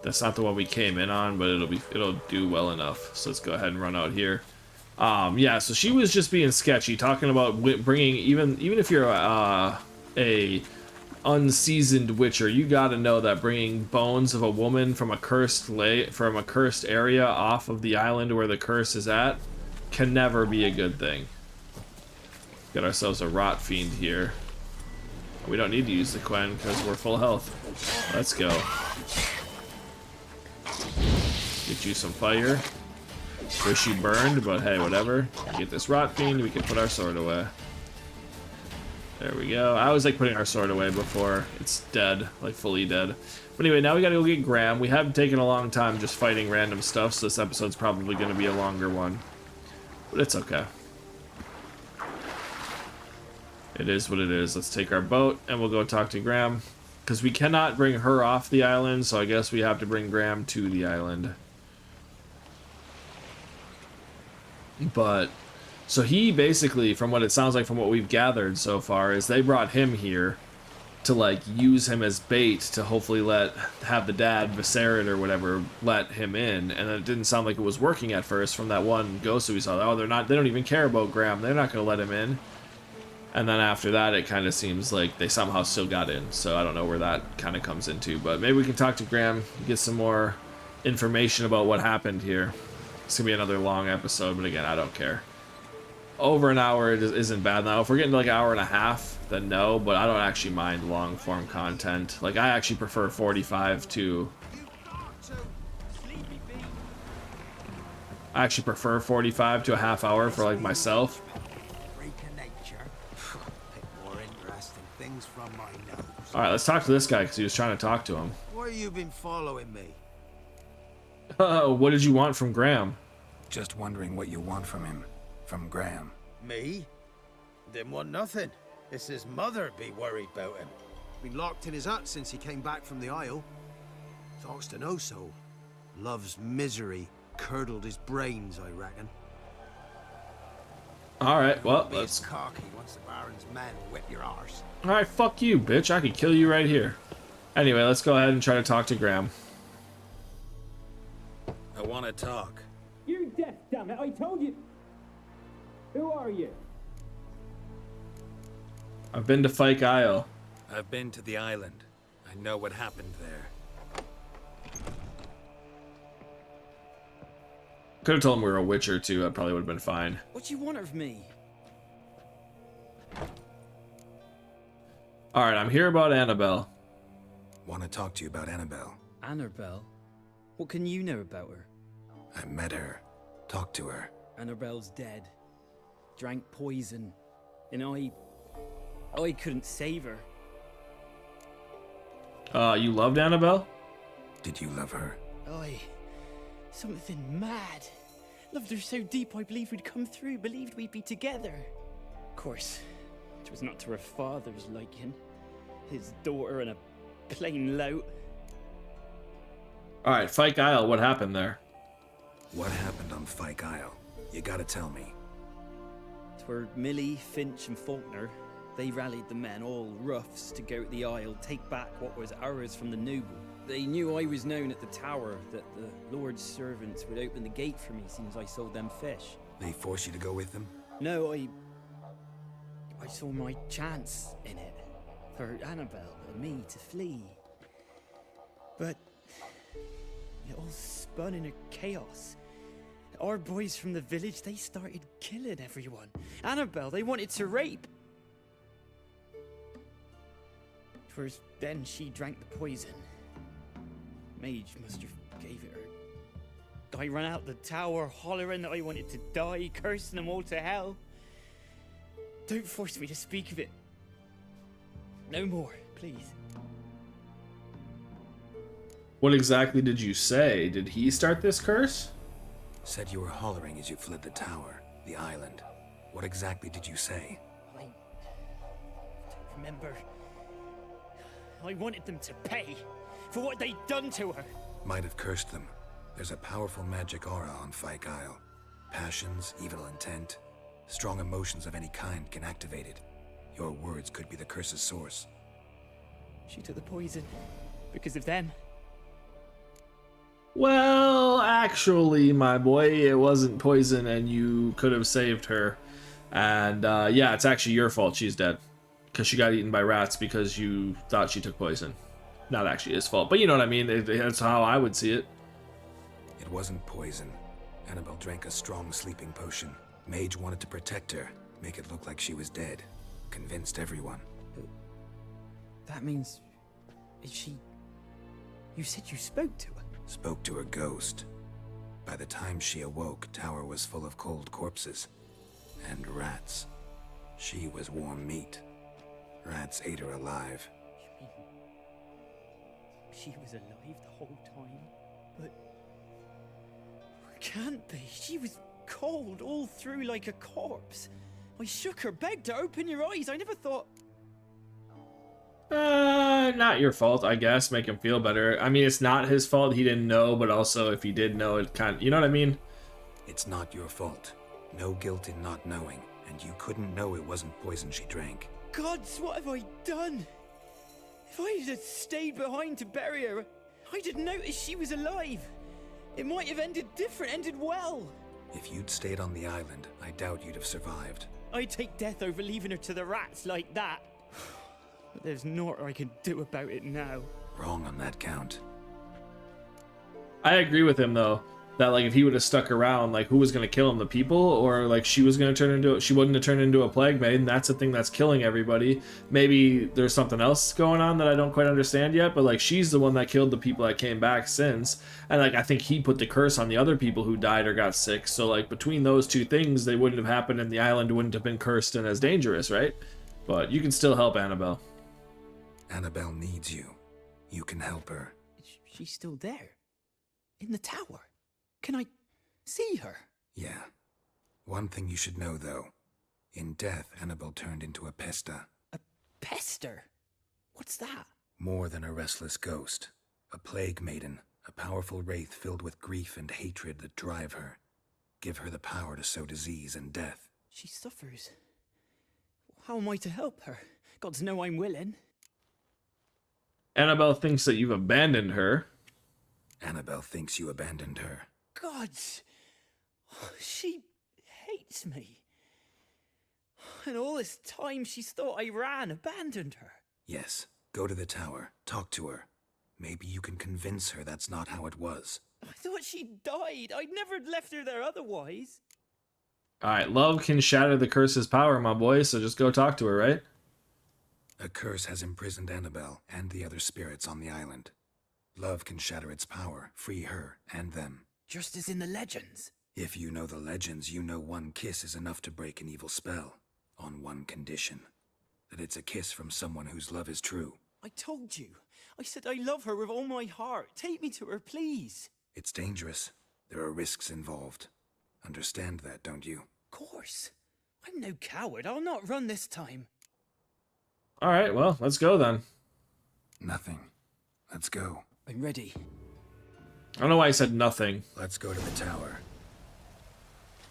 S1: That's not the one we came in on, but it'll do well enough. So let's go ahead and run out here. Yeah, so she was just being sketchy, talking about bringing, even if you're a unseasoned witcher, you got to know that bringing bones of a woman from a cursed area off of the island where the curse is at can never be a good thing. Got ourselves a rot fiend here. We don't need to use the Quen because we're full health. Let's go. Get you some fire. Wish you burned, but hey, whatever. Get this rot fiend, we can put our sword away. There we go. I always like putting our sword away before it's dead, like fully dead. But anyway, now we gotta go get Graham. We have taken a long time just fighting random stuff, so this episode's probably gonna be a longer one. But it's okay. It is what it is. Let's take our boat and we'll go talk to Graham. Because we cannot bring her off the island, so I guess we have to bring Graham to the island. But, so he basically, from what it sounds like from what we've gathered so far, is they brought him here to, like, use him as bait to hopefully have the dad, Viserit or whatever, let him in. And it didn't sound like it was working at first from that one ghost that we saw. Oh, they don't even care about Graham. They're not going to let him in. And then after that, it kind of seems like they somehow still got in. So I don't know where that kind of comes into. But maybe we can talk to Graham, get some more information about what happened here. It's going to be another long episode, but again, I don't care. Over an hour isn't bad now. If we're getting like an hour and a half, then no. But I don't actually mind long-form content. Like, I actually prefer 45 to... I actually prefer 45 to a half hour for, like, myself. Alright, let's talk to this guy because he was trying to talk to him.
S12: Why you been following me?
S1: What did you want from Graham?
S3: Just wondering what you want from him. From Graham.
S12: Me? Didn't want nothing. It's his mother be worried about him. Been locked in his hut since he came back from the Isle. Talks to no soul. Love's misery curdled his brains, I reckon.
S1: Alright, well, let's...
S12: cocky once the Baron's men whip your arse.
S1: Alright, fuck you, bitch. I could kill you right here. Anyway, let's go ahead and try to talk to Graham.
S4: I want to talk.
S5: You're deaf, damn it! I told you. Who are you?
S1: I've been to Fyke Isle.
S4: I've been to the island. I know what happened there.
S1: Could have told him we were a witcher too. That probably would have been fine.
S13: What do you want of me?
S1: Alright, I'm here about Annabelle.
S4: Want to talk to you about Annabelle.
S13: Annabelle? What can you know about her?
S4: I met her. Talked to her.
S13: Annabelle's dead. Drank poison. And I couldn't save her.
S1: You loved Annabelle?
S4: Did you love her?
S13: Something mad. Loved her so deep I believed we'd come through, believed we'd be together. Of course, it was not to her father's liking. His daughter and a plain lout.
S1: Alright, Fyke Isle, what happened there?
S4: What happened on Fyke Isle? You gotta tell me.
S13: Twere Millie, Finch and Faulkner. They rallied the men, all roughs, to go to the Isle, take back what was ours from the noble. They knew I was known at the tower, that the Lord's servants would open the gate for me as soon as I sold them fish.
S4: They forced you to go with them?
S13: No, I saw my chance in it. For Annabelle and me to flee. But it all spun in a chaos. Our boys from the village, they started killing everyone. Annabelle, they wanted to rape. First, then she drank the poison. Mage must have gave it her. I ran out the tower hollering that I wanted to die, cursing them all to hell. Don't force me to speak of it. No more, please.
S1: What exactly did you say? Did he start this curse?
S4: Said you were hollering as you fled the tower, the island. What exactly did you say?
S13: I don't remember. I wanted them to pay for what they'd done to her.
S4: Might have cursed them. There's a powerful magic aura on Fyke Isle. Passions, evil intent, strong emotions of any kind can activate it. Your words could be the curse's source.
S13: She took the poison because of them.
S1: Well, actually, my boy, it wasn't poison and you could have saved her. And yeah, it's actually your fault she's dead. Because she got eaten by rats because you thought she took poison. Not actually his fault, but you know what I mean? That's how I would see it.
S4: It wasn't poison. Annabelle drank a strong sleeping potion. Mage wanted to protect her, make it look like she was dead. Convinced everyone.
S13: That means... Is she... You said you spoke to her?
S4: Spoke to her ghost. By the time she awoke, Tower was full of cold corpses. And rats. She was warm meat. Rats ate her alive.
S13: You mean... She was alive the whole time? But... Can't be. She was cold all through like a corpse. I shook her, begged her, open your eyes. I never thought...
S1: Not your fault, I guess. Make him feel better. I mean, it's not his fault. He didn't know, but also if he did know, it kind of... You know what I mean?
S4: It's not your fault. No guilt in not knowing, and you couldn't know it wasn't poison she drank.
S13: Gods, what have I done? If I had stayed behind to bury her, I didn't notice she was alive. It might have ended different, ended well.
S4: If you'd stayed on the island, I doubt you'd have survived.
S13: I'd take death over leaving her to the rats like that. But there's naught I can do about it now.
S4: Wrong on that count.
S1: I agree with him, though. That, like, if he would have stuck around, like, who was going to kill him? The people? Or, like, she was going to turn into... She wouldn't have turned into a plague maiden. That's the thing that's killing everybody. Maybe there's something else going on that I don't quite understand yet. But, like, she's the one that killed the people that came back since. And, like, I think he put the curse on the other people who died or got sick. So, like, between those two things, they wouldn't have happened and the island wouldn't have been cursed and as dangerous, right? But you can still help Annabelle.
S4: Annabelle needs you. You can help her.
S13: She's still there. In the tower. Can I see her?
S4: Yeah. One thing you should know, though. In death, Annabelle turned into a pesta.
S13: A pester? What's that?
S4: More than a restless ghost. A plague maiden. A powerful wraith filled with grief and hatred that drive her. Give her the power to sow disease and death.
S13: She suffers. How am I to help her? Gods know I'm willing.
S1: Annabelle thinks that you've abandoned her.
S4: Annabelle thinks you abandoned her.
S13: Gods! She hates me. And all this time she's thought I abandoned her.
S4: Yes. Go to the tower. Talk to her. Maybe you can convince her that's not how it was.
S13: I thought she died. I'd never left her there otherwise.
S1: Alright, love can shatter the curse's power, my boy, so just go talk to her, right?
S4: A curse has imprisoned Annabelle and the other spirits on the island. Love can shatter its power, free her and them.
S13: Just as in the legends.
S4: If you know the legends, you know one kiss is enough to break an evil spell. On one condition. That it's a kiss from someone whose love is true.
S13: I told you. I said I love her with all my heart. Take me to her, please.
S4: It's dangerous. There are risks involved. Understand that, don't you?
S13: Of course. I'm no coward. I'll not run this time.
S1: Alright, well, let's go then.
S4: Nothing. Let's go.
S13: I'm ready.
S1: I don't know why I said nothing.
S4: Let's go to the tower.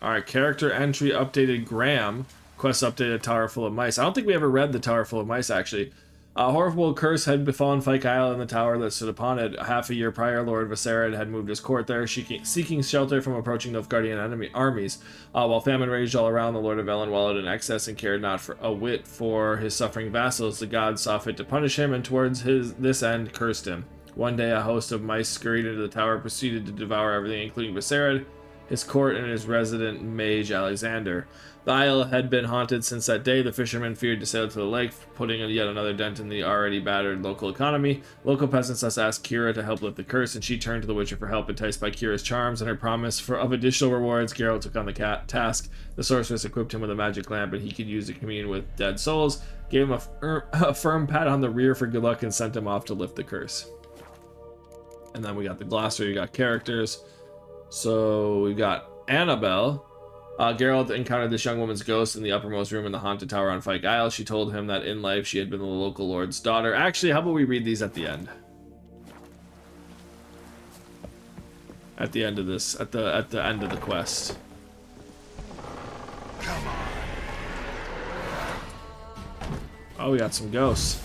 S1: Alright, character entry updated Graham. Quest updated Tower Full of Mice. I don't think we ever read the Tower Full of Mice, actually. A horrible curse had befallen Fyke Isle and the tower that stood upon it. Half a year prior, Lord Viserys had moved his court there, seeking shelter from approaching Nilfgaardian enemy armies. While famine raged all around, the Lord of Elen wallowed in excess and cared not for a whit for his suffering vassals. The gods saw fit to punish him, and towards this end cursed him. One day, a host of mice scurried into the tower, proceeded to devour everything, including Viserys. his court, and his resident mage Alexander. The isle had been haunted since that day. The fishermen feared to sail to the lake, putting yet another dent in the already battered local economy. Local peasants thus asked Keira to help lift the curse, and she turned to the Witcher for help. Enticed by Kira's charms and her promise of additional rewards, Geralt took on the task. The sorceress equipped him with a magic lamp, and he could use to commune with dead souls, gave him a firm pat on the rear for good luck, and sent him off to lift the curse. And then we got the glossary, we got characters. So we got Annabelle. Geralt encountered this young woman's ghost in the uppermost room in the haunted tower on Fyke Isle. She told him that in life she had been the local lord's daughter. Actually, how about we read these at the end? At the end of this, at the end of the quest.
S3: Come on.
S1: Oh, we got some ghosts.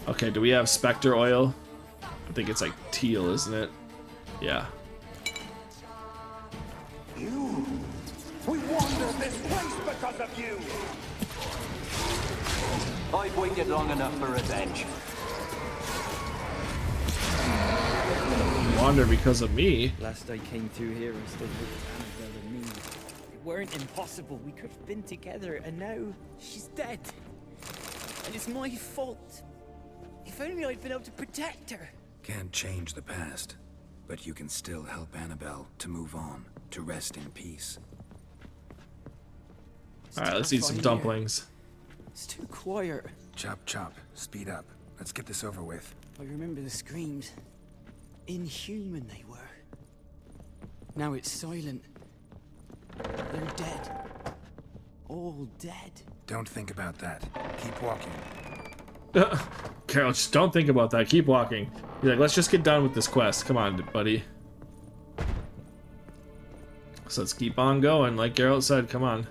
S1: Okay, do we have Spectre oil? I think it's like teal, isn't it? Yeah.
S6: You! We wandered this place because of you! I've waited long enough for revenge.
S1: Wander because of me?
S13: Last I came through here, I stood with Annabelle and me. It weren't impossible. We could have been together, and now she's dead. And it's my fault. If only I'd been able to protect her.
S4: Can't change the past, but you can still help Annabelle to move on, to rest in peace.
S1: Alright, let's eat some dumplings.
S13: It's too quiet.
S3: Chop, chop. Speed up. Let's get this over with.
S13: I remember the screams. Inhuman they were. Now it's silent. They're dead. All dead.
S3: Don't think about that. Keep walking.
S1: Carol, just don't think about that. Keep walking. You're like, let's just get done with this quest. Come on, buddy. So let's keep on going. Like Geralt said, come on.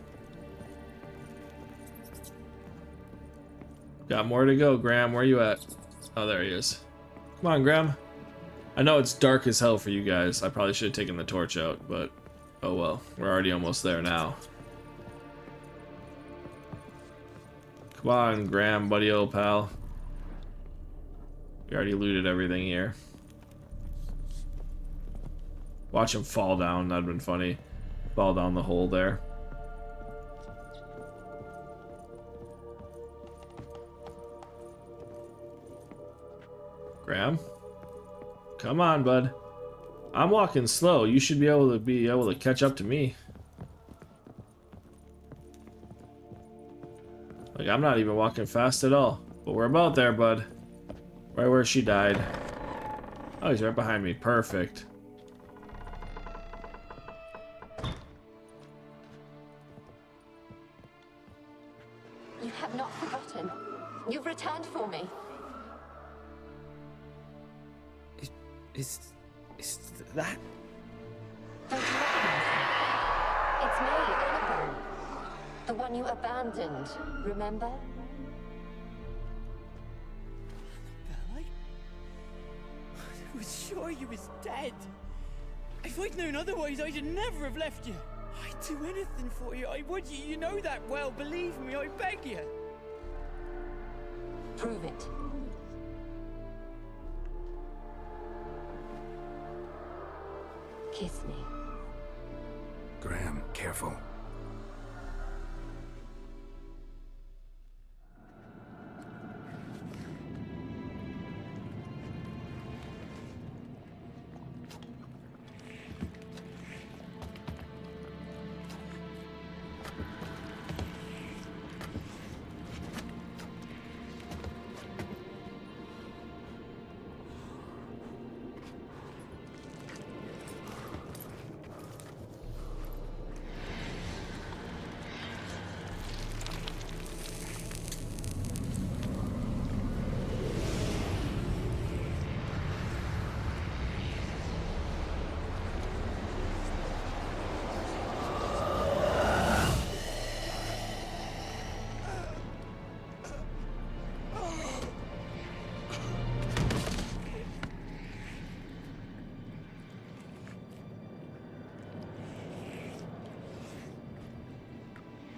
S1: Got more to go, Graham. Where you at? Oh, there he is. Come on, Graham. I know it's dark as hell for you guys. I probably should have taken the torch out, but oh well. We're already almost there now. Come on, Graham, buddy, old pal. We already looted everything here. Watch him fall down. That'd been funny. Fall down the hole there. Graham? Come on, bud. I'm walking slow. You should be able to catch up to me. Like, I'm not even walking fast at all. But we're about there, bud. Right where she died. Oh, he's right behind me. Perfect.
S2: You have not forgotten. You've returned for me.
S13: Is that?
S2: Don't you recognize me? It's me, Annabelle. The one you abandoned, remember?
S13: I was sure you was dead. If I'd known otherwise, I'd never have left you. I'd do anything for you. I would. You know that well. Believe me, I beg you.
S2: Prove it. Kiss me.
S4: Graham, careful.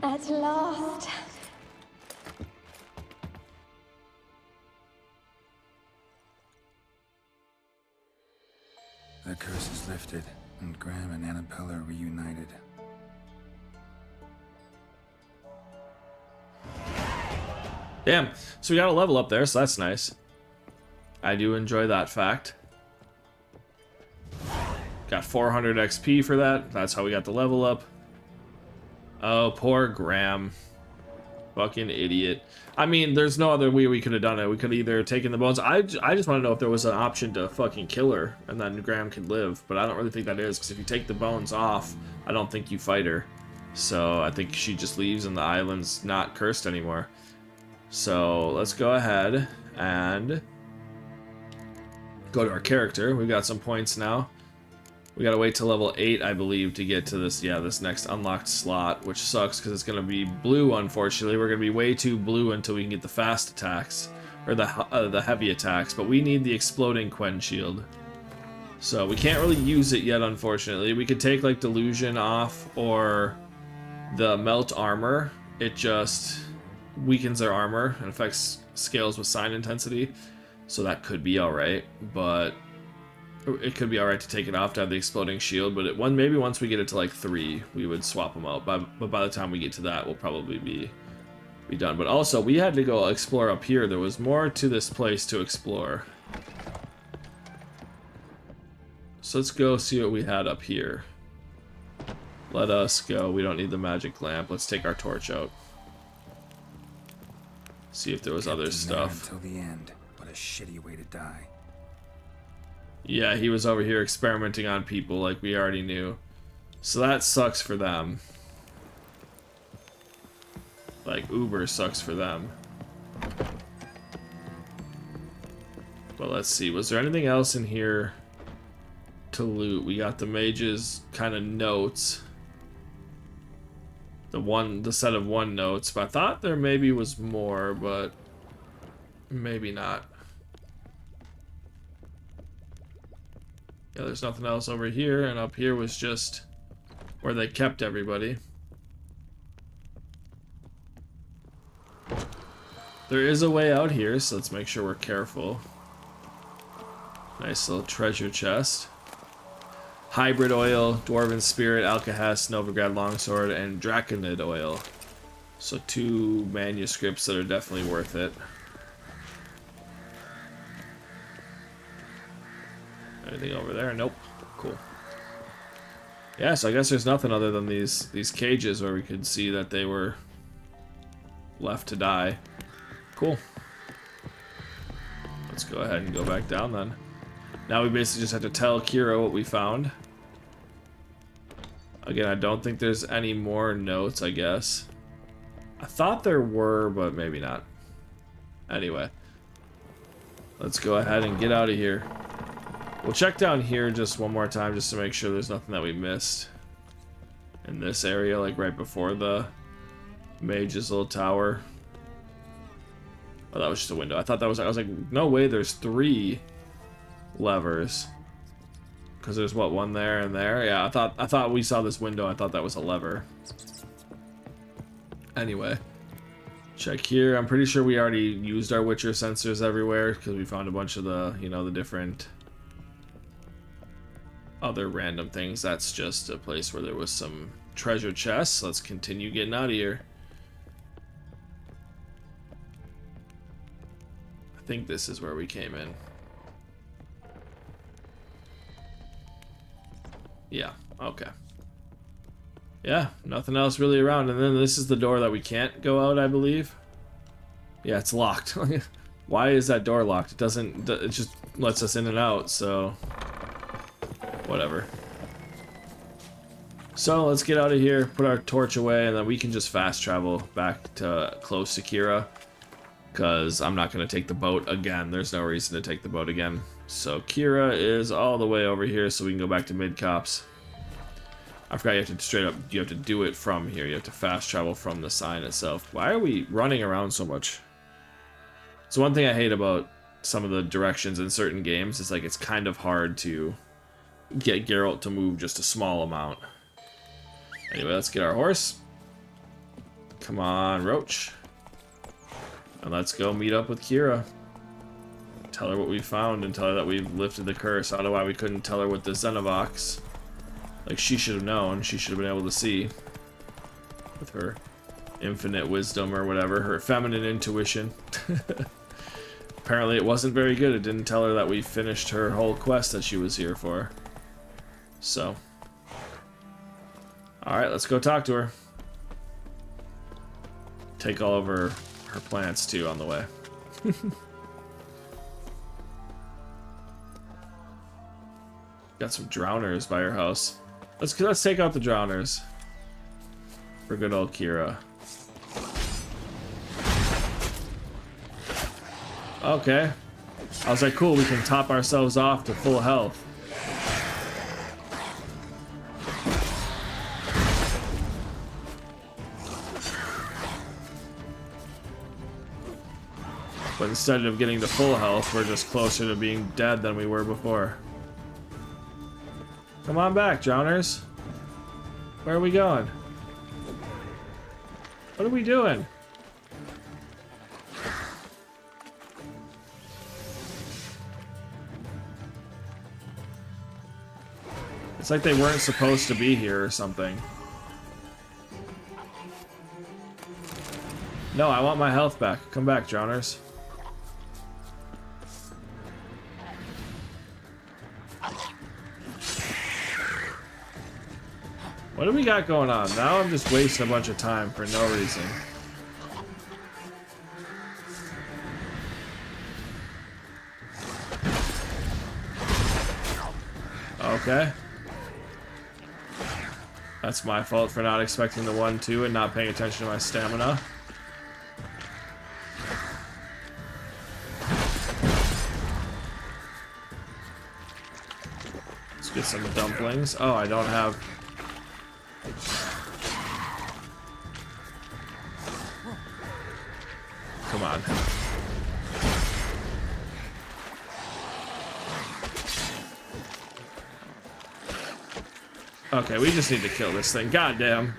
S10: At last.
S4: The curse is lifted. And Graham and Annabelle are reunited.
S1: Damn. So we got a level up there, so that's nice. I do enjoy that fact. Got 400 XP for that. That's how we got the level up. Oh, poor Graham. Fucking idiot. I mean, there's no other way we could have done it. We could have either taken the bones. I just want to know if there was an option to fucking kill her and then Graham could live. But I don't really think that is, because if you take the bones off, I don't think you fight her. So I think she just leaves and the island's not cursed anymore. So let's go ahead and go to our character. We've got some points now. We gotta wait till level 8, I believe, to get to this, this next unlocked slot, which sucks because it's gonna be blue, unfortunately. We're gonna be way too blue until we can get the fast attacks, or the heavy attacks, but we need the exploding Quen shield. So we can't really use it yet, unfortunately. We could take, like, Delusion off, or the Melt armor. It just weakens their armor and affects scales with sign intensity, so that could be alright, but it could be alright to take it off to have the exploding shield, but maybe once we get it to like 3, we would swap them out. But by the time we get to that, we'll probably be done. But also, we had to go explore up here. There was more to this place to explore. So let's go see what we had up here. Let us go. We don't need the magic lamp. Let's take our torch out. See if there was other stuff.
S4: Until the end. What a shitty way to die.
S1: Yeah, he was over here experimenting on people like we already knew. So that sucks for them. Like, Uber sucks for them. But let's see, was there anything else in here to loot? We got the mage's kind of notes. The set of 1 notes, but I thought there maybe was more, but maybe not. Yeah, there's nothing else over here, and up here was just where they kept everybody. There is a way out here, so let's make sure we're careful. Nice little treasure chest. Hybrid oil, Dwarven Spirit, Alcahest, Novigrad Longsword, and Draconid oil. So 2 manuscripts that are definitely worth it. Anything over there? Nope. Cool. Yeah, so I guess there's nothing other than these cages where we could see that they were left to die. Cool. Let's go ahead and go back down then. Now we basically just have to tell Keira what we found. Again, I don't think there's any more notes, I guess. I thought there were, but maybe not. Anyway. Let's go ahead and get out of here. We'll check down here just one more time just to make sure there's nothing that we missed in this area, like right before the mage's little tower. Oh, that was just a window. I thought that was, I was like, no way, there's 3 levers. Because there's what, 1 there and there? Yeah, I thought we saw this window. I thought that was a lever. Anyway, check here. I'm pretty sure we already used our Witcher sensors everywhere because we found a bunch of the, the different other random things. That's just a place where there was some treasure chests. Let's continue getting out of here. I think this is where we came in. Yeah, okay. Yeah, nothing else really around. And then this is the door that we can't go out, I believe. Yeah, it's locked. Why is that door locked? It doesn't, it just lets us in and out, so whatever. So let's get out of here, put our torch away, and then we can just fast travel back to close to Keira, because I'm not going to take the boat again. There's no reason to take the boat again. So Keira is all the way over here, so we can go back to Mid-Cops. I forgot you have to do it from here. You have to fast travel from the sign itself. Why are we running around so much? So one thing I hate about some of the directions in certain games is like it's kind of hard to get Geralt to move just a small amount. Anyway, let's get our horse. Come on, Roach. And let's go meet up with Keira. Tell her what we found and tell her that we've lifted the curse. I don't know why we couldn't tell her with the Xenovox. Like, she should have known. She should have been able to see. With her infinite wisdom or whatever. Her feminine intuition. Apparently it wasn't very good. It didn't tell her that we finished her whole quest that she was here for. So. Alright, let's go talk to her. Take all of her plants too on the way. Got some drowners by her house. Let's take out the drowners. For good old Keira. Okay. I was like, cool, we can top ourselves off to full health. But instead of getting to full health, we're just closer to being dead than we were before. Come on back, drowners. Where are we going? What are we doing? It's like they weren't supposed to be here or something. No, I want my health back. Come back, drowners. What do we got going on? Now I'm just wasting a bunch of time for no reason. Okay. That's my fault for not expecting the 1-2 and not paying attention to my stamina. Let's get some dumplings. Oh, I don't have... Come on. Okay, we just need to kill this thing. Goddamn.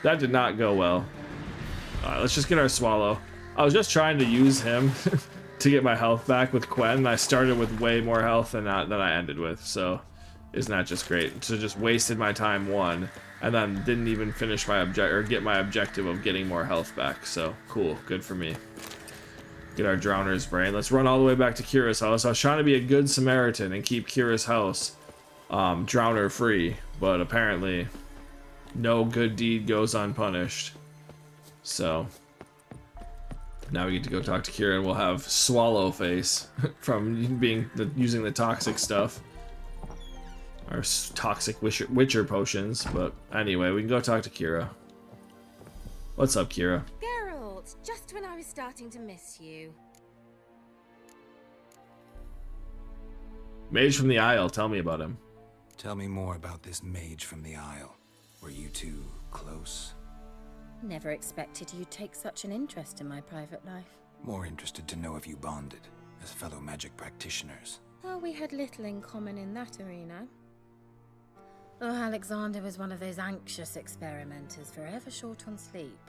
S1: That did not go well. Alright, let's just get our swallow. I was just trying to use him to get my health back with Quen, and I started with way more health than I ended with, so isn't that just great? So just wasted my time one, and then didn't even finish my get my objective of getting more health back. So cool, good for me. Get our drowner's brain. Let's run all the way back to Kira's house. I was trying to be a good Samaritan and keep Kira's house drowner free, but apparently no good deed goes unpunished. So now we get to go talk to Keira, and we'll have swallow face from using the toxic stuff. Our toxic witcher potions, but anyway, we can go talk to Keira. What's up, Keira?
S14: Geralt, just when I was starting to miss you.
S1: Mage from the Isle, tell me about him.
S4: Tell me more about this mage from the Isle. Were you two close?
S14: Never expected you'd take such an interest in my private life.
S4: More interested to know if you bonded as fellow magic practitioners.
S14: Oh, we had little in common in that arena. Oh, Alexander was one of those anxious experimenters, forever short on sleep.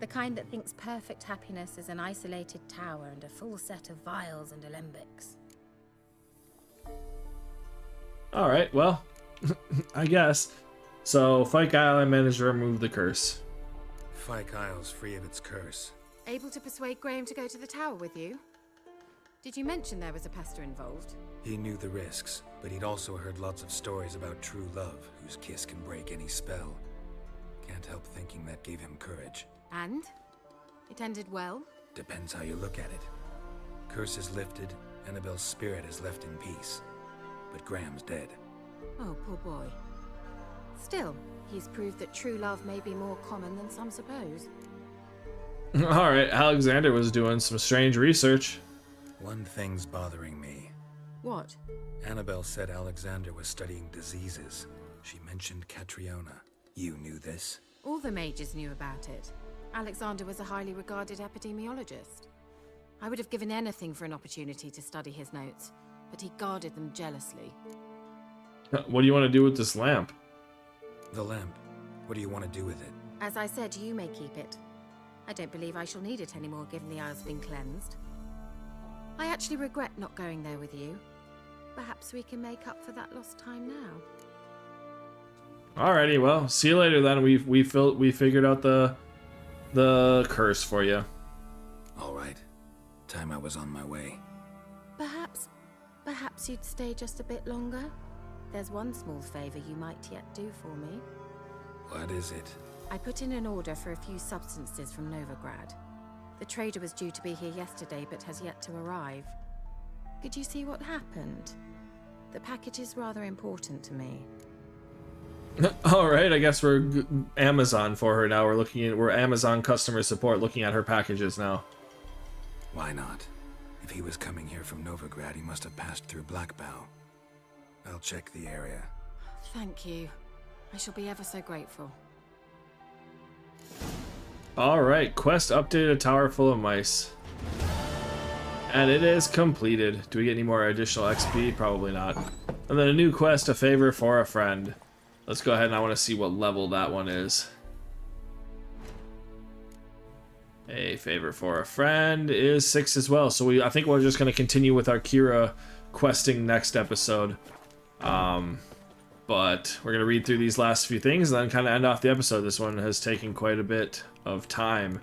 S14: The kind that thinks perfect happiness is an isolated tower and a full set of vials and alembics.
S1: Alright, well, I guess. So, Fyke Isle, I managed to remove the curse.
S4: Fyke Isle's free of its curse.
S11: Able to persuade Graham to go to the tower with you? Did you mention there was a pester involved?
S4: He knew the risks, but he'd also heard lots of stories about true love, whose kiss can break any spell. Can't help thinking that gave him courage.
S11: And? It ended well?
S4: Depends how you look at it. Curse is lifted, Annabelle's spirit is left in peace. But Graham's dead.
S11: Oh, poor boy. Still, he's proved that true love may be more common than some suppose.
S1: Alright, Alexander was doing some strange research.
S4: One thing's bothering me.
S11: What?
S4: Annabelle said Alexander was studying diseases. She mentioned Catriona. You knew this?
S11: All the mages knew about it. Alexander was a highly regarded epidemiologist. I would have given anything for an opportunity to study his notes, but he guarded them jealously.
S1: What do you want to do with this lamp?
S4: The lamp. What do you want to do with it?
S11: As I said, you may keep it. I don't believe I shall need it anymore, given the Isle's been cleansed. I actually regret not going there with you. Perhaps we can make up for that lost time now.
S1: Alrighty, well, see you later then. We figured out the curse for you.
S4: All right. Time I was on my way.
S14: Perhaps you'd stay just a bit longer? There's one small favor you might yet do for me.
S4: What is it?
S14: I put in an order for a few substances from Novigrad. The trader was due to be here yesterday, but has yet to arrive. Could you see what happened? The package is rather important to me.
S1: All right, I guess we're Amazon for her now. We're Amazon customer support looking at her packages now.
S4: Why not? If he was coming here from Novigrad, he must have passed through Blackbow. I'll check the area.
S14: Thank you. I shall be ever so grateful.
S1: All right, quest updated, tower full of mice. And it is completed. Do we get any more additional XP? Probably not. And then a new quest, a favor for a friend. Let's go ahead and I want to see what level that one is. A favor for a friend is 6 as well. So I think we're just going to continue with our Keira questing next episode. But we're going to read through these last few things and then kind of end off the episode. This one has taken quite a bit of time.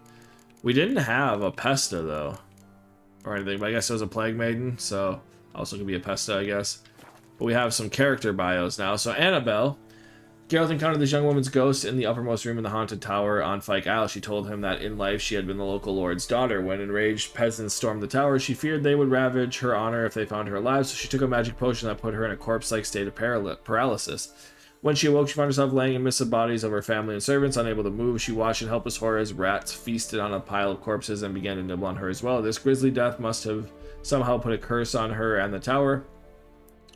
S1: We didn't have a Pesta though, or anything, but I guess it was a Plague Maiden, so also could be a Pesta, I guess. But we have some character bios now. So Annabelle. Geralt encountered this young woman's ghost in the uppermost room in the haunted tower on Fyke Isle. She told him that in life she had been the local lord's daughter. When enraged peasants stormed the tower, she feared they would ravage her honor if they found her alive, so she took a magic potion that put her in a corpse-like state of paralysis. When she awoke, she found herself laying in midst of bodies of her family and servants, unable to move. She watched in helpless horror as rats feasted on a pile of corpses and began to nibble on her as well. This grisly death must have somehow put a curse on her and the tower,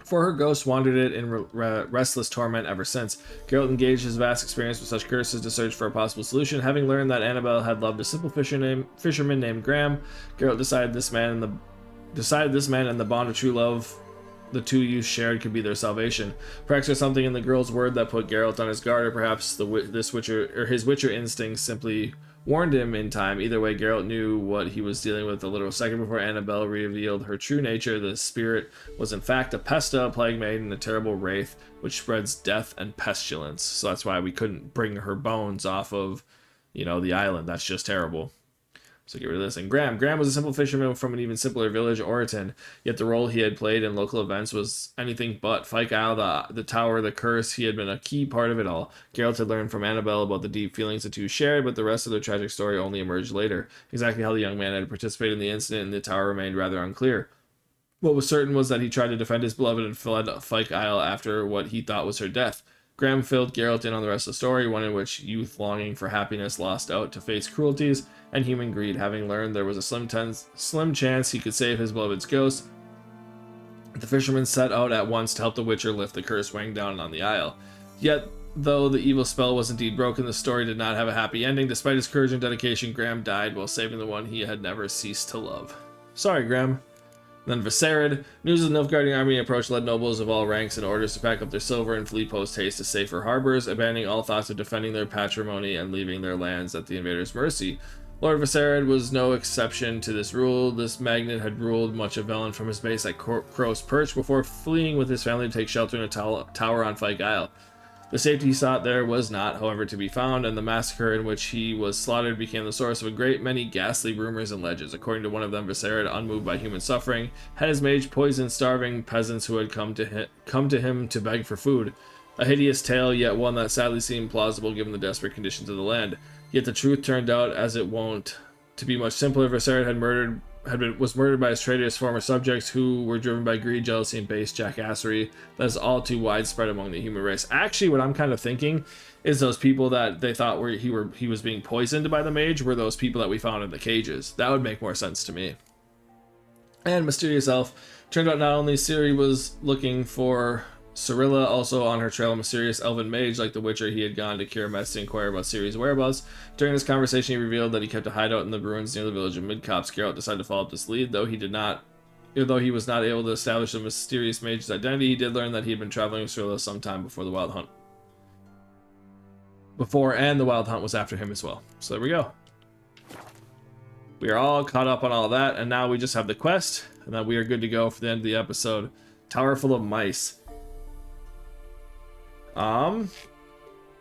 S1: for her ghost wandered it in restless torment ever since. Geralt engaged his vast experience with such curses to search for a possible solution. Having learned that Annabelle had loved a simple fisherman named Graham, Geralt decided this man and the bond of true love the two youths shared could be their salvation. Perhaps there's something in the girl's word that put Geralt on his guard, or perhaps his Witcher instincts simply warned him in time. Either way, Geralt knew what he was dealing with a literal second before Annabelle revealed her true nature. The spirit was in fact a Pesta, a plague maiden, a terrible wraith, which spreads death and pestilence. So that's why we couldn't bring her bones off of, the island. That's just terrible. So get rid of this. And Graham was a simple fisherman from an even simpler village, Oriton, yet the role he had played in local events was anything but. Fyke Isle, the tower, the curse, he had been a key part of it all. Geralt had learned from Annabelle about the deep feelings the two shared, but the rest of their tragic story only emerged later. Exactly how the young man had participated in the incident in the tower remained rather unclear. What was certain was that he tried to defend his beloved and fled Fyke Isle after what he thought was her death. Graham filled Geralt in on the rest of the story, one in which youth longing for happiness lost out to face cruelties and human greed. Having learned there was a slim chance he could save his beloved's ghost, the fisherman set out at once to help the Witcher lift the curse weighing down on the isle. Yet, though the evil spell was indeed broken, the story did not have a happy ending. Despite his courage and dedication, Graham died while saving the one he had never ceased to love. Sorry, Graham. Then Viserid. News of the Nilfgaardian army approached led nobles of all ranks in orders to pack up their silver and flee post-haste to safer harbors, abandoning all thoughts of defending their patrimony and leaving their lands at the invaders' mercy. Lord Viserid was no exception to this rule. This magnate had ruled much of Velen from his base at Crow's Perch before fleeing with his family to take shelter in a tower on Fyke Isle. The safety he sought there was not, however, to be found, and the massacre in which he was slaughtered became the source of a great many ghastly rumors and legends. According to one of them, Viserid, unmoved by human suffering, had his mage poison starving peasants who had come to him to beg for food. A hideous tale, yet one that sadly seemed plausible given the desperate conditions of the land. Yet the truth turned out, as it won't, to be much simpler. Viserid was murdered by his traitorous former subjects who were driven by greed, jealousy, and base jackassery that is all too widespread among the human race. Actually, what I'm kind of thinking is those people that they thought he was being poisoned by the mage were those people that we found in the cages. That would make more sense to me. And Mysterious Elf. Turned out not only Ciri was looking for Cirilla, also on her trail, a mysterious elven mage like the Witcher. He had gone to Keira to inquire about Ciri's whereabouts. During this conversation, he revealed that he kept a hideout in the ruins near the village of Midcopse. Geralt decided to follow up this lead, though he was not able to establish the mysterious mage's identity. He did learn that he had been traveling with Cirilla sometime before the Wild Hunt. And the Wild Hunt was after him as well. So there we go. We are all caught up on all that, and now we just have the quest, and then we are good to go for the end of the episode. Tower full of mice.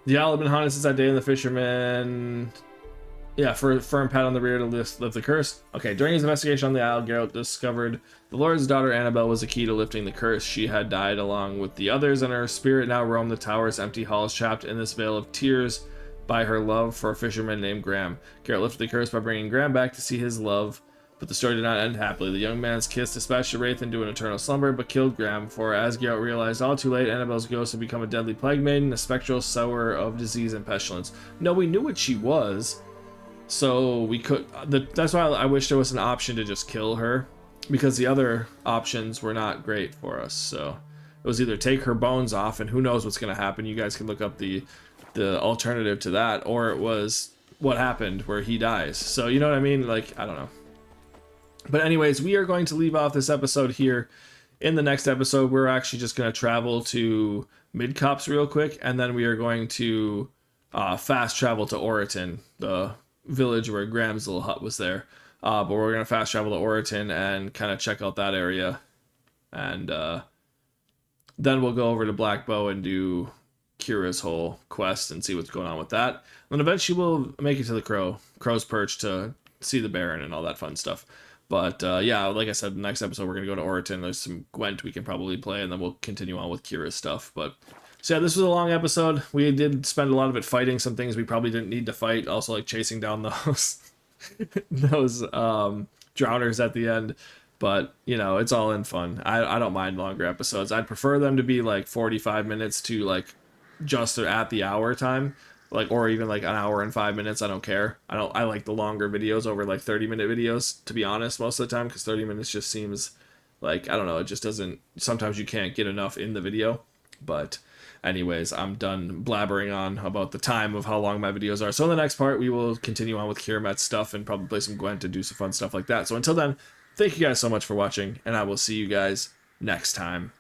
S1: The owl had been haunted since that day, and the fisherman... Yeah, for a firm pat on the rear to lift the curse. Okay, during his investigation on the owl, Geralt discovered the Lord's daughter Annabelle was the key to lifting the curse. She had died along with the others, and her spirit now roamed the tower's empty halls, trapped in this veil of tears by her love for a fisherman named Graham. Geralt lifted the curse by bringing Graham back to see his love, but the story did not end happily. The young man's kiss dispatched the wraith into an eternal slumber, but killed Graham, for as Geralt realized all too late, Annabelle's ghost had become a deadly plague maiden, a spectral sower of disease and pestilence. No, we knew what she was. So we could, that's why I wish there was an option to just kill her, because the other options were not great for us. So it was either take her bones off, and who knows what's going to happen. You guys can look up the alternative to that, or it was what happened where he dies. So you know what I mean? Like, I don't know. But anyways, we are going to leave off this episode here. In the next episode, we're actually just going to travel to Midcops real quick, and then we are going to fast travel to Oriton, the village where Graham's little hut was there. But we're going to fast travel to Oriton and kind of check out that area. And then we'll go over to Black Bow and do Keira's whole quest and see what's going on with that. And then eventually we'll make it to the Crow's Perch to see the Baron and all that fun stuff. But yeah, like I said, next episode we're going to go to Oriton. There's some Gwent we can probably play, and then we'll continue on with Keira's stuff. But so yeah, this was a long episode. We did spend a lot of it fighting some things we probably didn't need to fight. Also, like chasing down those drowners at the end. But, you know, it's all in fun. I don't mind longer episodes. I'd prefer them to be like 45 minutes to like just at the hour time. Like, or even like an hour and 5 minutes. I don't care. I like the longer videos over like 30-minute videos, to be honest, most of the time, because 30 minutes just seems like, I don't know, it just doesn't, sometimes you can't get enough in the video. But anyways, I'm done blabbering on about the time of how long my videos are. So in the next part, we will continue on with Kiramet's stuff and probably play some Gwent and do some fun stuff like that. So until then, thank you guys so much for watching, and I will see you guys next time.